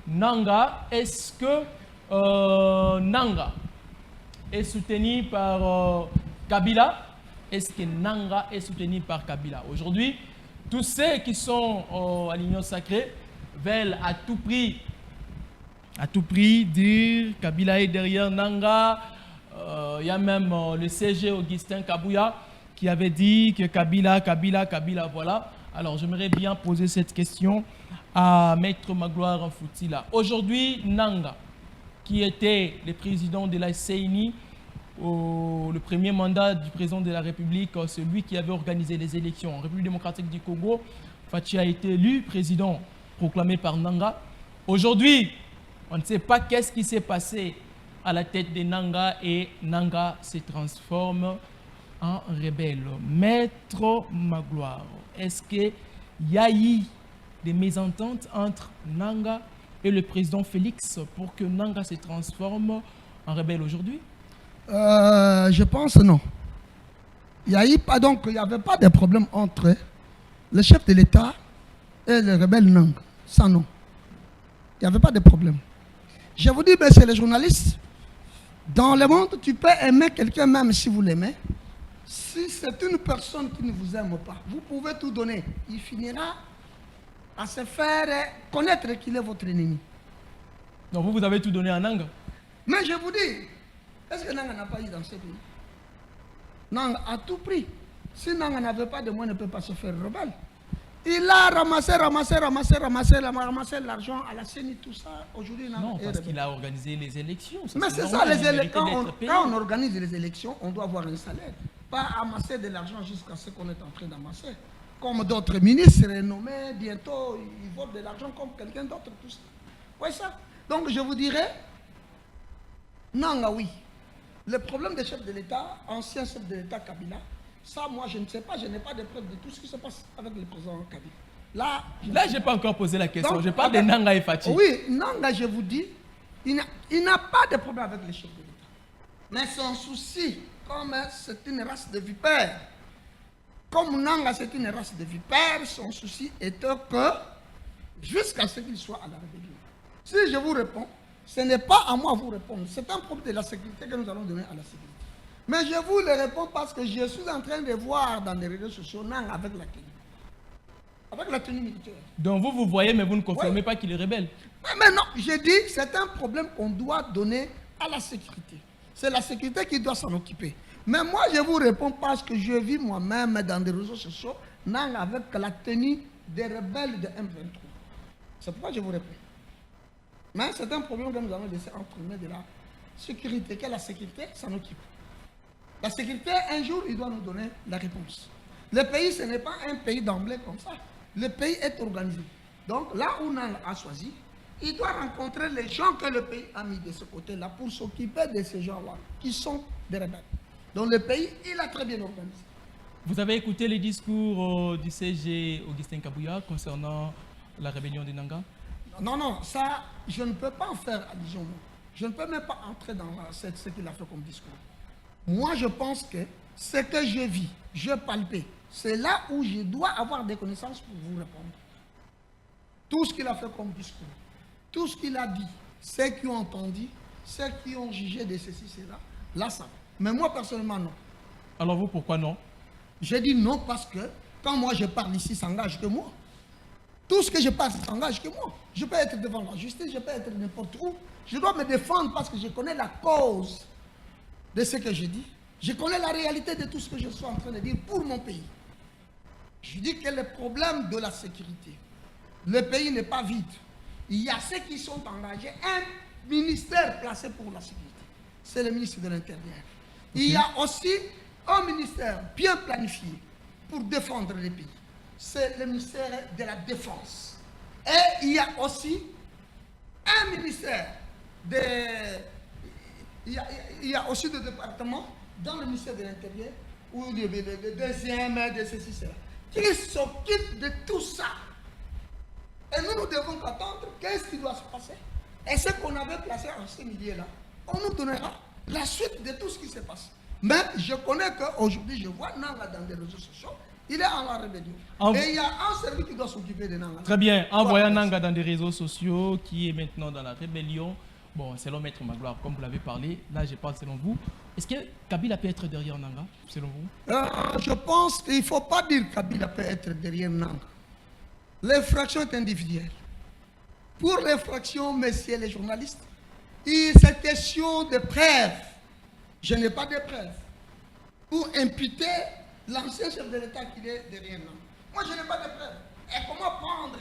Nangaa. Est-ce que Nangaa est soutenu par Kabila? Est-ce que Nangaa est soutenu par Kabila? Aujourd'hui, tous ceux qui sont à l'Union sacrée veulent à tout prix dire Kabila est derrière Nangaa. Il y a même le CG Augustin Kabouya qui avait dit que Kabila, voilà. Alors j'aimerais bien poser cette question à Maître Magloire Foutila. Aujourd'hui, Nangaa, qui était le président de la CENI, le premier mandat du président de la République, celui qui avait organisé les élections en République démocratique du Congo, Fachi a été élu président proclamé par Nangaa. Aujourd'hui, on ne sait pas qu'est-ce qui s'est passé à la tête de Nangaa et Nangaa se transforme en rebelle. Maître Magloire, est-ce qu'il y a eu des mésententes entre Nangaa et le président Félix pour que Nangaa se transforme en rebelle aujourd'hui? Je pense non. Il n'y avait pas de problème entre le chef de l'État et le rebelle Nangaa. Ça non. Il n'y avait pas de problème. Je vous dis, c'est les journalistes. Dans le monde, tu peux aimer quelqu'un même si vous l'aimez. Si c'est une personne qui ne vous aime pas, vous pouvez tout donner. Il finira à se faire connaître qu'il est votre ennemi. Donc vous avez tout donné à Nangaa? Mais je vous dis, est-ce que Nangaa n'a pas eu dans ce pays? Nangaa a tout pris. Si Nangaa n'avait pas de moi, il ne peut pas se faire rebelle. Il a ramassé l'argent à la CENI, tout ça. Aujourd'hui, non, parce qu'il a organisé les élections. Mais c'est ça, les élections. Quand on organise les élections, on doit avoir un salaire. Pas amasser de l'argent jusqu'à ce qu'on est en train d'amasser. Comme d'autres ministres renommés, bientôt, ils votent de l'argent comme quelqu'un d'autre, tout ça. Oui, ça. Donc, je vous dirais, Nangaa, oui. Le problème des chefs de l'État, ancien chef de l'État Kabila, ça, moi, je ne sais pas, je n'ai pas de preuve de tout ce qui se passe avec le président Kabila. Là, je n'ai pas encore posé la question. Donc, je parle de Nangaa et Fachi. Oui, Nangaa, je vous dis, il n'a pas de problème avec les chefs de l'État. Mais son souci, comme c'est une race de vipères, comme Nangaa c'est une race de vipères, son souci était que, jusqu'à ce qu'il soit à la rébellion. Si je vous réponds, ce n'est pas à moi de vous répondre. C'est un problème de la sécurité que nous allons donner à la sécurité. Mais je vous le réponds parce que je suis en train de voir dans les réseaux sociaux Nangaa avec la tenue. Avec la tenue militaire. Donc vous voyez, mais vous ne confirmez pas qu'il est rebelle. Mais non, je dis c'est un problème qu'on doit donner à la sécurité. C'est la sécurité qui doit s'en occuper. Mais moi, je vous réponds parce que je vis moi-même dans des réseaux sociaux Nangaa avec la tenue des rebelles de M23. C'est pourquoi je vous réponds. Mais c'est un problème que nous allons laisser entre les mains de la sécurité. Que la sécurité s'en occupe. La sécurité, un jour, il doit nous donner la réponse. Le pays, ce n'est pas un pays d'emblée comme ça. Le pays est organisé. Donc, là où Nangaa a choisi, il doit rencontrer les gens que le pays a mis de ce côté-là pour s'occuper de ces gens-là, qui sont des rebelles. Donc, le pays, il a très bien organisé. Vous avez écouté les discours du CG Augustin Kabouya concernant la rébellion de Nangaa? Non, non, ça, je ne peux pas en faire allusion. Je ne peux même pas entrer dans ce qu'il a fait comme discours. Moi, je pense que ce que je vis, je palpe, c'est là où je dois avoir des connaissances pour vous répondre. Tout ce qu'il a fait comme discours, tout ce qu'il a dit, ceux qui ont entendu, ceux qui ont jugé de ceci, cela, là, ça. Mais moi, personnellement, non. Alors vous, pourquoi non? Je dis non parce que quand moi je parle ici, ça n'engage que moi. Tout ce que je parle, ça n'engage que moi. Je peux être devant la justice, je peux être n'importe où. Je dois me défendre parce que je connais la cause de ce que je dis. Je connais la réalité de tout ce que je suis en train de dire pour mon pays. Je dis que le problème de la sécurité, le pays n'est pas vide. Il y a ceux qui sont engagés, un ministère placé pour la sécurité. C'est le ministre de l'Intérieur. Okay. Il y a aussi un ministère bien planifié pour défendre le pays. C'est le ministère de la Défense. Et il y a aussi un ministère il y a aussi des départements dans le ministère de l'Intérieur où il y a le deuxième, de ceci, cela, qui s'occupent de tout ça. Et nous devons attendre qu'est-ce qui doit se passer. Et ce qu'on avait placé en ce milieu-là, on nous donnera la suite de tout ce qui se passe. Mais je connais qu'aujourd'hui, je vois Nanga dans des réseaux sociaux, il est en la rébellion. Et il y a un service qui doit s'occuper de Nanga. Très bien. En voyant Nanga dans des réseaux sociaux, qui est maintenant dans la rébellion, bon, selon Maître Magloire, comme vous l'avez parlé, là je parle selon vous, est-ce que Kabila peut être derrière Nanga, selon vous? Je pense qu'il ne faut pas dire que Kabila peut être derrière Nanga. L'infraction est individuelle. Pour l'infraction, messieurs les journalistes, c'est question de preuves. Je n'ai pas de preuves pour imputer l'ancien chef de l'État qui est derrière nous. Moi, je n'ai pas de preuves. Et comment prendre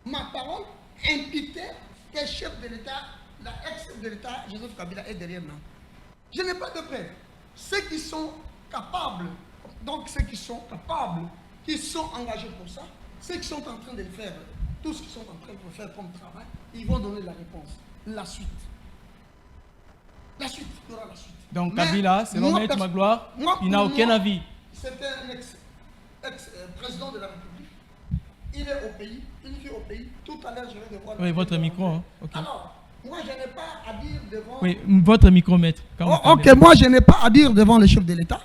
ma parole, imputer que le chef de l'État, l'ex-chef de l'État, Joseph Kabila, est derrière nous? Je n'ai pas de preuves. Ceux qui sont capables, donc ceux qui sont capables, qui sont engagés pour ça, ceux qui sont en train de le faire, tous ceux qui sont en train de le faire comme travail, ils vont donner la réponse, la suite. La suite, il y aura la suite. Donc Kabila, selon Maître Magloire, il n'a aucun avis. C'était un ex-président de la République. Il est au pays, il vit au pays. Tout à l'heure, je vais devoir... Oui, votre micro. Hein. Okay. Alors, moi, je n'ai pas à dire devant... Oui, votre micro, Maître. Ok, moi, je n'ai pas à dire devant le chef de l'État,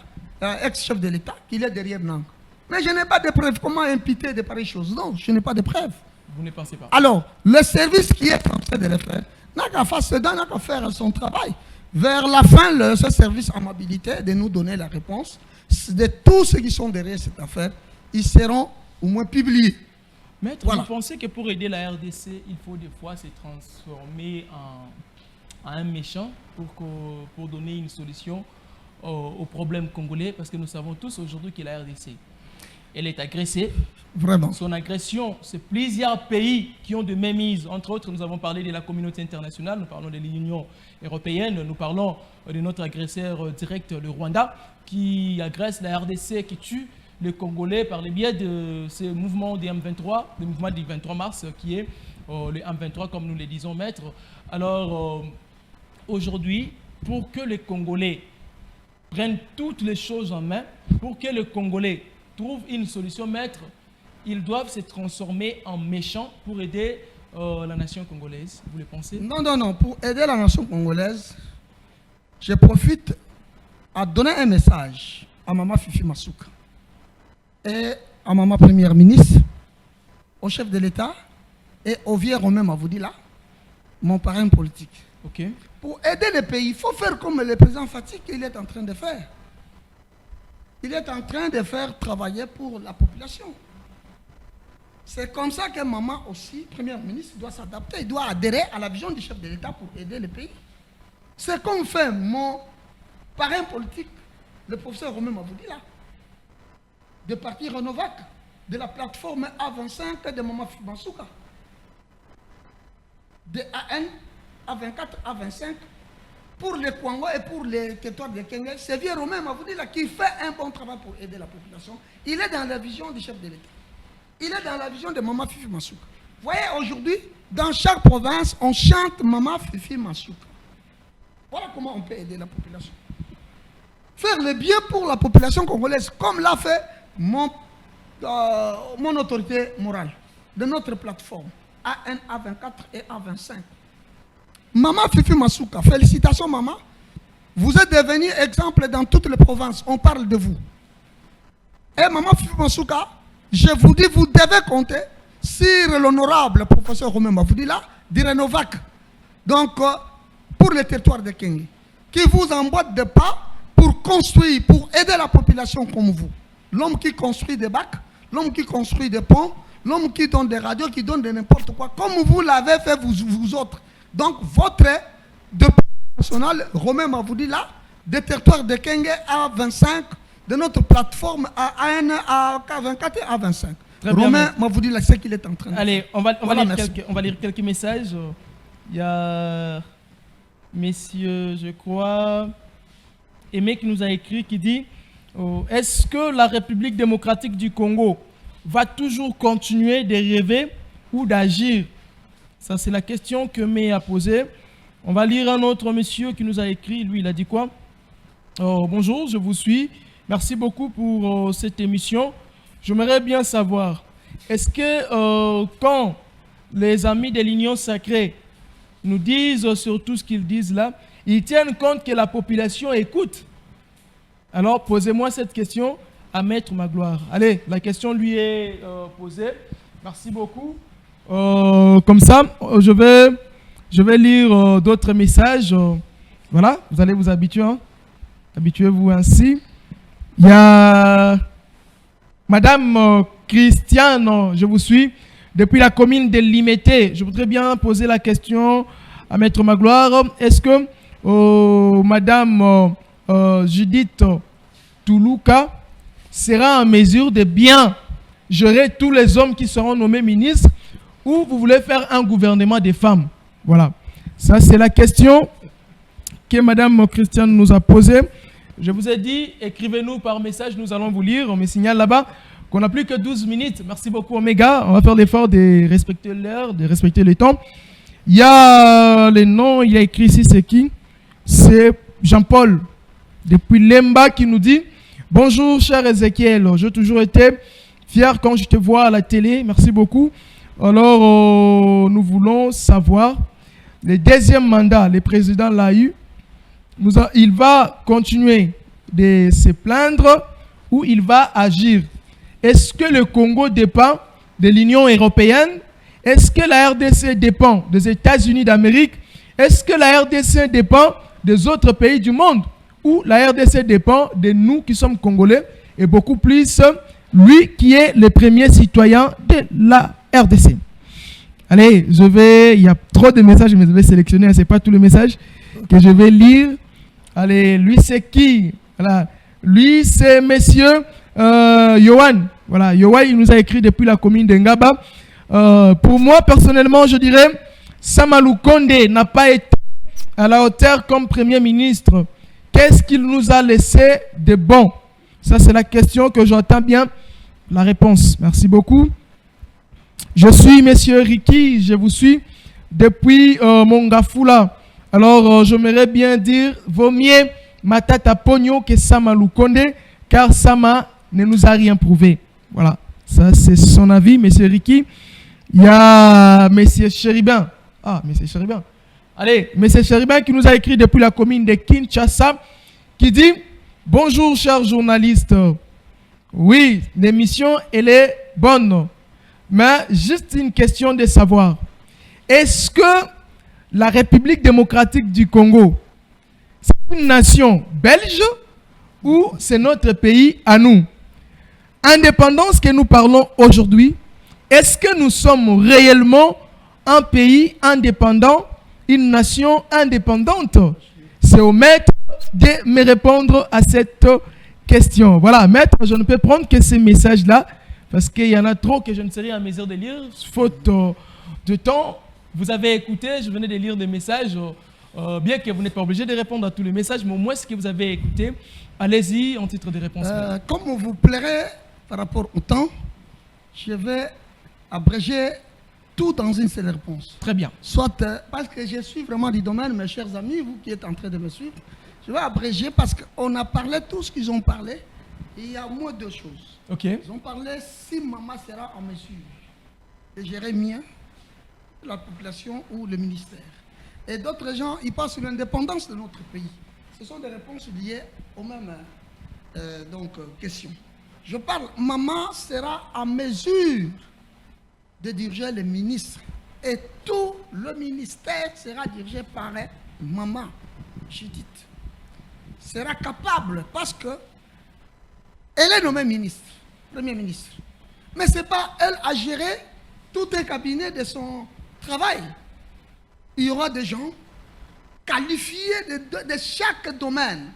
ex-chef de l'État, qu'il est derrière Nang. Mais je n'ai pas de preuves. Comment imputer de pareilles choses? Non, je n'ai pas de preuves. Vous ne pensez pas? Alors, le service qui est en train de le faire, n'a qu'à faire son travail. Vers la fin, ce service en mobilité de nous donner la réponse de tous ceux qui sont derrière cette affaire, ils seront au moins publiés. Maître, voilà. Vous pensez que pour aider la RDC, il faut des fois se transformer en un méchant pour donner une solution aux problèmes congolais? Parce que nous savons tous aujourd'hui que la RDC, elle est agressée. Vraiment. Son agression, c'est plusieurs pays qui ont de mainmise. Entre autres, nous avons parlé de la communauté internationale, nous parlons de l'Union européenne, nous parlons de notre agresseur direct, le Rwanda, qui agresse la RDC, qui tue les Congolais par le biais de ce mouvement du M23, le mouvement du 23 mars, qui est le M23, comme nous le disons, Maître. Alors, aujourd'hui, pour que les Congolais prennent toutes les choses en main, pour que les Congolais trouvent une solution, Maître, ils doivent se transformer en méchants pour aider la nation congolaise. Vous le pensez? Non, non, non. Pour aider la nation congolaise, je profite à donner un message à Maman Fifi Masuka et à Maman Première ministre, au chef de l'État et au vieux Romain Mavoudila, mon parrain politique. Okay. Pour aider le pays, il faut faire comme le président Fatigue il est en train de faire. Il est en train de faire travailler pour la population. C'est comme ça que maman aussi, première ministre, doit s'adapter. Il doit adhérer à la vision du chef de l'État pour aider le pays. C'est comme fait mon parrain politique, le professeur Romain Mavoudila, de parti Renovac, de la plateforme A25 de Maman Masuka, de AN, A24, A25, pour les Congo et pour les territoires de Kenya. C'est vieux Romain Mavoudila qui fait un bon travail pour aider la population. Il est dans la vision du chef de l'État. Il est dans la vision de Maman Fifi Masuka. Vous voyez, aujourd'hui, dans chaque province, on chante Maman Fifi Masuka. Voilà comment on peut aider la population. Faire le bien pour la population congolaise, comme l'a fait mon autorité morale de notre plateforme AN, A24 et A25. Maman Fifi Masuka, félicitations maman. Vous êtes devenu exemple dans toutes les provinces. On parle de vous. Et Maman Fifi Masuka, je vous dis, vous devez compter sur l'honorable professeur Romain Mavoudila de Renovac, donc pour le territoire de Kenya, qui vous emboîte de pas pour construire, pour aider la population comme vous. L'homme qui construit des bacs, l'homme qui construit des ponts, l'homme qui donne des radios, qui donne de n'importe quoi, comme vous l'avez fait vous autres. Donc votre national, Romain Mavoudila, des territoires de Kenya à 25, de notre plateforme à AN, à K24 et à 25. Romain Mavoudila, c'est qu'il est en train de faire. Allez, on va lire quelques messages. Il y a messieurs, je crois, Aimé qui nous a écrit, qui dit est-ce que la République démocratique du Congo va toujours continuer de rêver ou d'agir? Ça, c'est la question que Aimé a posée. On va lire un autre monsieur qui nous a écrit. Lui, il a dit quoi? Bonjour, je vous suis. Merci beaucoup pour cette émission. J'aimerais bien savoir, est-ce que quand les amis de l'Union sacrée nous disent sur tout ce qu'ils disent là, ils tiennent compte que la population écoute? Alors, posez-moi cette question à Maître Magloire. Allez, la question lui est posée. Merci beaucoup. Comme ça, je vais lire d'autres messages. Voilà, vous allez vous habituer. Hein? Habituez-vous ainsi. Il y a Madame Christiane, je vous suis, depuis la commune de Limete. Je voudrais bien poser la question à Maître Magloire. Est-ce que Madame Judith Toulouka sera en mesure de bien gérer tous les hommes qui seront nommés ministres, ou vous voulez faire un gouvernement des femmes? Voilà. Ça, c'est la question que Madame Christiane nous a posée. Je vous ai dit, écrivez-nous par message, nous allons vous lire. On me signale là-bas qu'on n'a plus que 12 minutes. Merci beaucoup, Omega. On va faire l'effort de respecter l'heure, de respecter le temps. Il y a les noms, il y a écrit ici, c'est qui? C'est Jean-Paul, depuis Lemba, qui nous dit: bonjour, cher Ézéchiel. J'ai toujours été fier quand je te vois à la télé. Merci beaucoup. Alors, nous voulons savoir, le deuxième mandat, le président l'a eu. Il va continuer de se plaindre ou il va agir? Est-ce que le Congo dépend de l'Union européenne? Est-ce que la RDC dépend des États-Unis d'Amérique? Est-ce que la RDC dépend des autres pays du monde? Ou la RDC dépend de nous qui sommes Congolais et beaucoup plus lui qui est le premier citoyen de la RDC? Allez, il y a trop de messages, mais je vais sélectionner, ce n'est pas tous les messages que je vais lire. Allez, lui c'est qui? Voilà. Lui c'est monsieur Yohan. Voilà, Yohan, il nous a écrit depuis la commune de Ngaba. Pour moi, personnellement, je dirais, Sama Lukonde n'a pas été à la hauteur comme Premier ministre. Qu'est-ce qu'il nous a laissé de bon? Ça, c'est la question que j'entends bien. La réponse. Merci beaucoup. Je suis monsieur Ricky, je vous suis depuis Mongafula. Alors, j'aimerais bien dire, vaut mieux Matata Pogno que Sama Lukonde, car Sama ne nous a rien prouvé. Voilà, ça c'est son avis, monsieur Ricky. Il y a monsieur Chéribin. Ah, monsieur Chéribin. Allez, monsieur Chéribin qui nous a écrit depuis la commune de Kinshasa, qui dit: bonjour, chers journalistes. Oui, l'émission, elle est bonne. Mais juste une question de savoir. Est-ce que la République démocratique du Congo, c'est une nation belge ou c'est notre pays à nous? Indépendance que nous parlons aujourd'hui, est-ce que nous sommes réellement un pays indépendant, une nation indépendante? C'est au maître de me répondre à cette question. Voilà, maître, je ne peux prendre que ces messages-là parce qu'il y en a trop que je ne serai en mesure de lire, faute de temps. Vous avez écouté, je venais de lire des messages, bien que vous n'êtes pas obligé de répondre à tous les messages, mais au moins ce que vous avez écouté, allez-y en titre de réponse. Comme vous plairait par rapport au temps, je vais abréger tout dans une seule réponse. Très bien. Soit parce que je suis vraiment du domaine, mes chers amis, vous qui êtes en train de me suivre, je vais abréger parce qu'on a parlé tout ce qu'ils ont parlé. Et il y a au moins deux choses. Ok. Ils ont parlé si maman sera en mesure de gérer mieux la population ou le ministère. Et d'autres gens, ils parlent sur l'indépendance de notre pays. Ce sont des réponses liées aux mêmes questions. Je parle, maman sera en mesure de diriger le ministre. Et tout le ministère sera dirigé par maman, Judith. Sera capable parce que elle est nommée ministre, premier ministre. Mais ce n'est pas elle à gérer tout un cabinet de son travail. Il y aura des gens qualifiés de chaque domaine.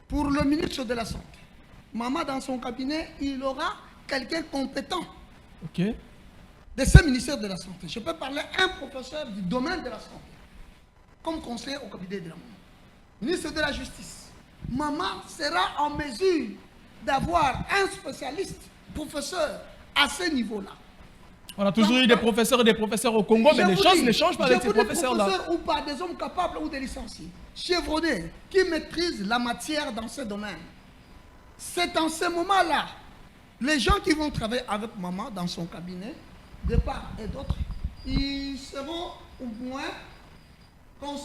Pour le ministre de la Santé, maman dans son cabinet, il aura quelqu'un compétent. Ok. De ce ministère de la Santé. Je peux parler un professeur du domaine de la santé, comme conseiller au cabinet de la maman. Ministre de la Justice. Maman sera en mesure d'avoir un spécialiste, professeur, à ce niveau-là. On a toujours eu des professeurs et des professeurs au Congo, mais les choses ne changent pas avec ces professeurs-là. Des professeurs ou pas, des hommes capables ou des licenciés, chevronnés, qui maîtrisent la matière dans ce domaine. C'est en ce moment-là, les gens qui vont travailler avec maman dans son cabinet, de part et d'autre, ils seront au moins,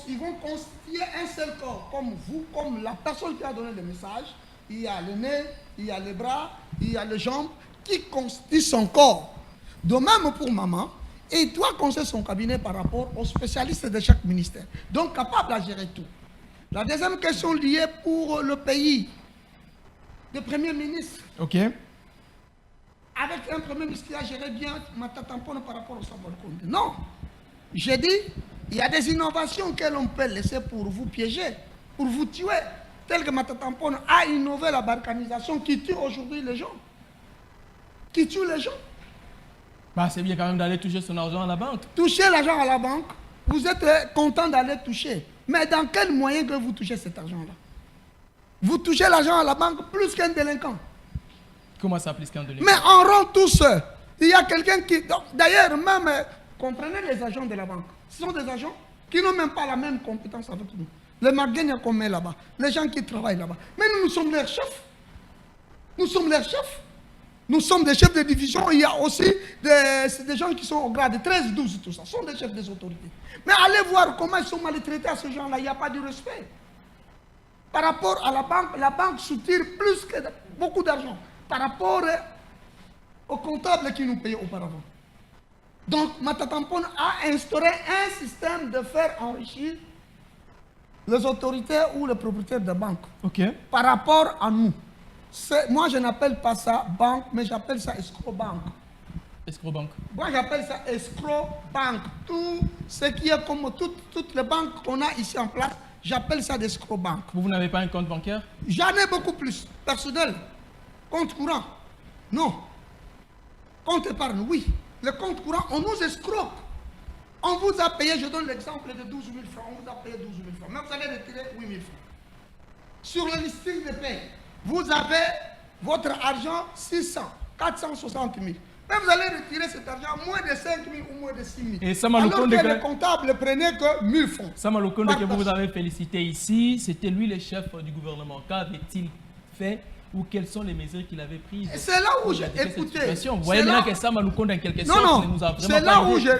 ils vont constituer un seul corps, comme vous, comme la personne qui a donné le message. Il y a le nez, il y a les bras, il y a les jambes, qui constituent son corps. De même pour maman, il doit construire son cabinet par rapport aux spécialistes de chaque ministère. Donc capable à gérer tout. La deuxième question liée pour le pays, le Premier ministre. Ok. Avec un Premier ministre qui a géré bien Matatampone par rapport au Sambal Conde. Non. J'ai dit, il y a des innovations que l'on peut laisser pour vous piéger, pour vous tuer. Tel que Matatampone a innové la balkanisation qui tue aujourd'hui les gens. Qui tue les gens. Bah, c'est bien quand même d'aller toucher son argent à la banque. Toucher l'argent à la banque, vous êtes content d'aller toucher. Mais dans quel moyen que vous touchez cet argent-là? Vous touchez l'argent à la banque plus qu'un délinquant. Comment ça, plus qu'un délinquant? Mais on rend tous. Il y a quelqu'un qui... D'ailleurs, même, comprenez les agents de la banque. Ce sont des agents qui n'ont même pas la même compétence avec nous. Les Margueniens qu'on met là-bas, les gens qui travaillent là-bas. Mais nous sommes leurs chefs. Nous sommes leurs chefs. Nous sommes des chefs de division. Il y a aussi des gens qui sont au grade 13, 12, tout ça. Ce sont des chefs des autorités. Mais allez voir comment ils sont maltraités à ce genre-là. Il n'y a pas de respect. Par rapport à la banque soutire plus que beaucoup d'argent. Par rapport aux comptables qui nous payaient auparavant. Donc, Matatampone a instauré un système de faire enrichir les autorités ou les propriétaires de banques. Ok. Par rapport à nous. Moi, je n'appelle pas ça banque, mais j'appelle ça escroc-banque. Escroc-banque. Moi, j'appelle ça escroc-banque. Tout ce qui est comme toutes les banques qu'on a ici en place, j'appelle ça des escroc-banques. Vous n'avez pas un compte bancaire? J'en ai beaucoup plus. Personnel. Compte courant. Non. Compte épargne, oui. Le compte courant, on nous escroque. On vous a payé, je donne l'exemple de 12 000 francs. On vous a payé 12 000 francs. Mais vous allez retirer 8 000 francs. Sur le listing de paie, vous avez votre argent 600, 460 000. Mais vous allez retirer cet argent moins de 5 000 ou moins de 6 000. Et alors que le comptable ne prenait que 1 000 francs. Samuel Okonde que vous avez félicité ici, c'était lui le chef du gouvernement. Qu'avait-il fait ou quelles sont les mesures qu'il avait prises? C'est là où j'ai écouté. Vous voyez maintenant que Samuel Okonde en quelque sorte non, nous a vraiment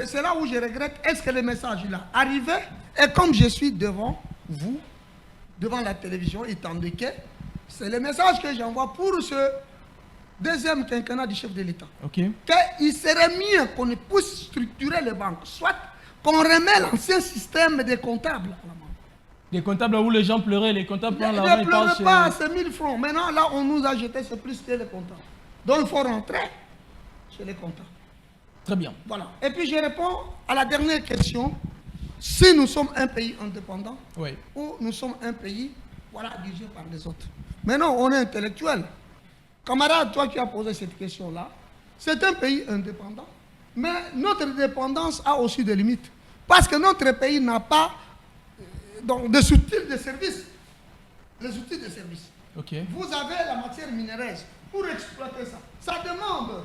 c'est là où je regrette. Est-ce que le message là arrivait? Et comme je suis devant vous, devant la télévision, étant donné que c'est le message que j'envoie pour ce deuxième quinquennat du chef de l'État. Okay. Qu'il serait mieux qu'on puisse structurer les banques, soit qu'on remet l'ancien système des comptables. Des comptables où les gens pleuraient, les comptables prennent l'argent. Ne pleurez pas, c'est 1000 francs. Maintenant, là, on nous a jeté, c'est plus que les comptables. Donc, il faut rentrer chez les comptables. Très bien. Voilà. Et puis, je réponds à la dernière question. Si nous sommes un pays indépendant, oui, ou nous sommes un pays, voilà, dirigé par les autres. Maintenant, on est intellectuel. Camarade, toi qui as posé cette question-là, c'est un pays indépendant. Mais notre indépendance a aussi des limites. Parce que notre pays n'a pas des outils de service. Les outils de service. Okay. Vous avez la matière minéreuse pour exploiter ça. Ça demande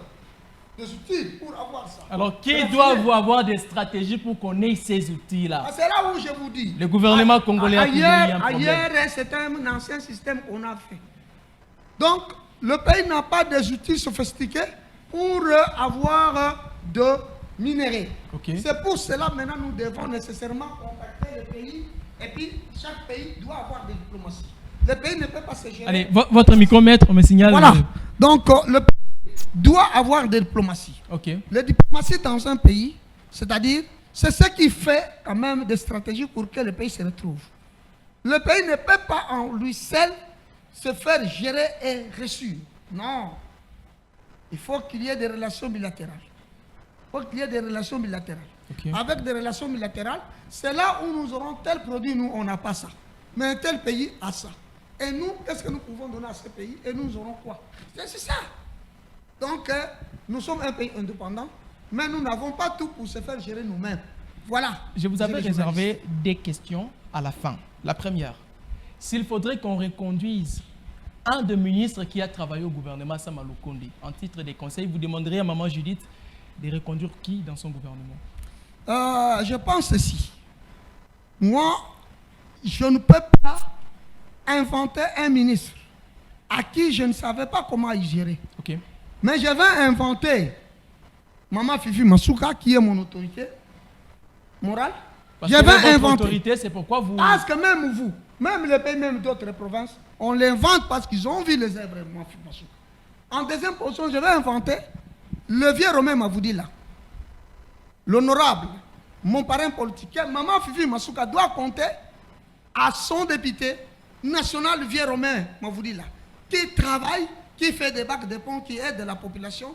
des outils pour avoir ça. Alors, qui doit avoir des stratégies pour qu'on ait ces outils-là? C'est là où je vous dis. Le gouvernement congolais a toujours eu un problème. Ailleurs, c'est un ancien système qu'on a fait. Donc, le pays n'a pas des outils sophistiqués pour avoir de minéraux. Okay. C'est pour cela maintenant nous devons nécessairement contacter le pays et puis chaque pays doit avoir des diplomaties. Le pays ne peut pas se gérer. Allez, votre micromètre me signale. Voilà. Donc le pays doit avoir des diplomaties. Okay. La diplomatie dans un pays, c'est-à-dire, c'est ce qui fait quand même des stratégies pour que le pays se retrouve. Le pays ne peut pas en lui seul se faire gérer et reçu. Non. Il faut qu'il y ait des relations bilatérales. Il faut qu'il y ait des relations bilatérales. Okay. Avec des relations bilatérales, c'est là où nous aurons tel produit, nous, on n'a pas ça. Mais un tel pays a ça. Et nous, qu'est-ce que nous pouvons donner à ce pays? Et nous aurons quoi? C'est ça. Donc, nous sommes un pays indépendant, mais nous n'avons pas tout pour se faire gérer nous-mêmes. Voilà. Je vous avais réservé des questions à la fin. La première, s'il faudrait qu'on reconduise un des ministres qui a travaillé au gouvernement Samuel Okonde en titre des conseils, vous demanderiez à Maman Judith de reconduire qui dans son gouvernement? Je pense ceci. Moi, je ne peux pas inventer un ministre à qui je ne savais pas comment y gérer. Ok. Mais je vais inventer Maman Fifi Masuka, qui est mon autorité morale. Parce je que vais votre inventer. autorité, c'est pourquoi vous... Parce que même vous, même les pays, même d'autres provinces, on l'invente parce qu'ils ont vu les œuvres de Maman Fifi Masuka. En deuxième position, je vais inventer le vieux Romain Mavoudi là. L'honorable, mon parrain politique, Maman Fifi Masuka doit compter à son député national, le vieux Romain Mavoudi là, qui travaille, qui fait des bacs de ponts, qui aide la population,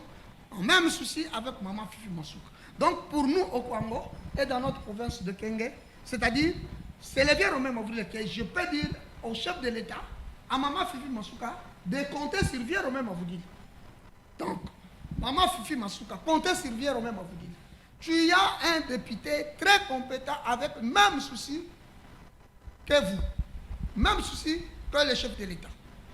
en même souci avec Maman Fifi Masuka. Donc pour nous au Congo et dans notre province de Kenge, c'est-à-dire, c'est le vieux Romain Mavoudi que je peux dire au chef de l'État, à Maman Fifi Masuka, de compter sur le vieux Romain Mavoudi. Donc, Maman Fifi Masuka, comptez sur le vieux Romain Mavoudi. Tu as un député très compétent avec le même souci que vous, même souci que le chef de l'État.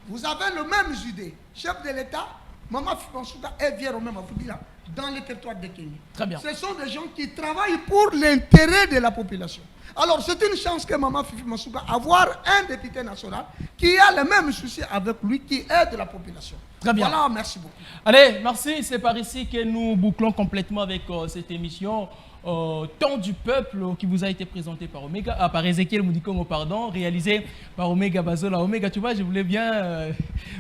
Vous avez le même idée. Chef de l'État, Maman Fifi Masuka et vieux Romain Mavoudi là, dans le territoire de Kenya. Très bien. Ce sont des gens qui travaillent pour l'intérêt de la population. Alors c'est une chance que Maman Fifi Masuka avoir un député national qui a le même souci avec lui, qui aide la population. Très bien. Voilà, merci beaucoup. Allez, merci. C'est par ici que nous bouclons complètement avec cette émission Temps du peuple qui vous a été présentée par Omega, par Ezekiel Moudikongo, pardon, réalisé par Omega Bazola. Omega, tu vois, je voulais bien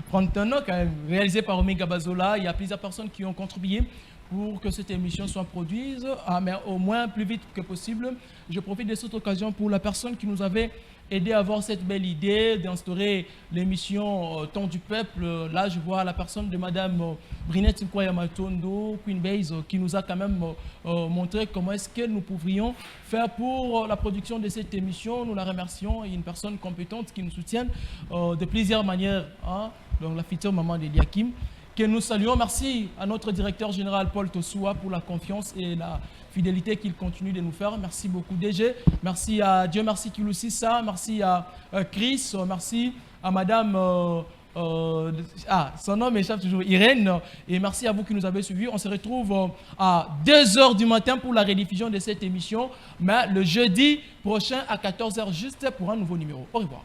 prendre ton nom quand même. Réalisé par Omega Bazola, il y a plusieurs personnes qui ont contribué pour que cette émission soit produite, mais au moins plus vite que possible. Je profite de cette occasion pour la personne qui nous avait aidé à avoir cette belle idée d'instaurer l'émission Temps du peuple. Là, je vois la personne de Madame Brinette Nkwaya Matondo, Queen Base, qui nous a quand même montré comment est-ce que nous pourrions faire pour la production de cette émission. Nous la remercions. Il y a une personne compétente qui nous soutient de plusieurs manières. Hein? Donc la future maman de Liakim, que nous saluons. Merci à notre directeur général Paul Tosoua pour la confiance et la fidélité qu'il continue de nous faire. Merci beaucoup DG. Merci à Dieu, merci Kilusissa. Merci à Chris. Merci à Madame... son nom m'échappe toujours, Irène. Et merci à vous qui nous avez suivis. On se retrouve à 2h du matin pour la rediffusion de cette émission. Mais le jeudi prochain à 14h juste pour un nouveau numéro. Au revoir.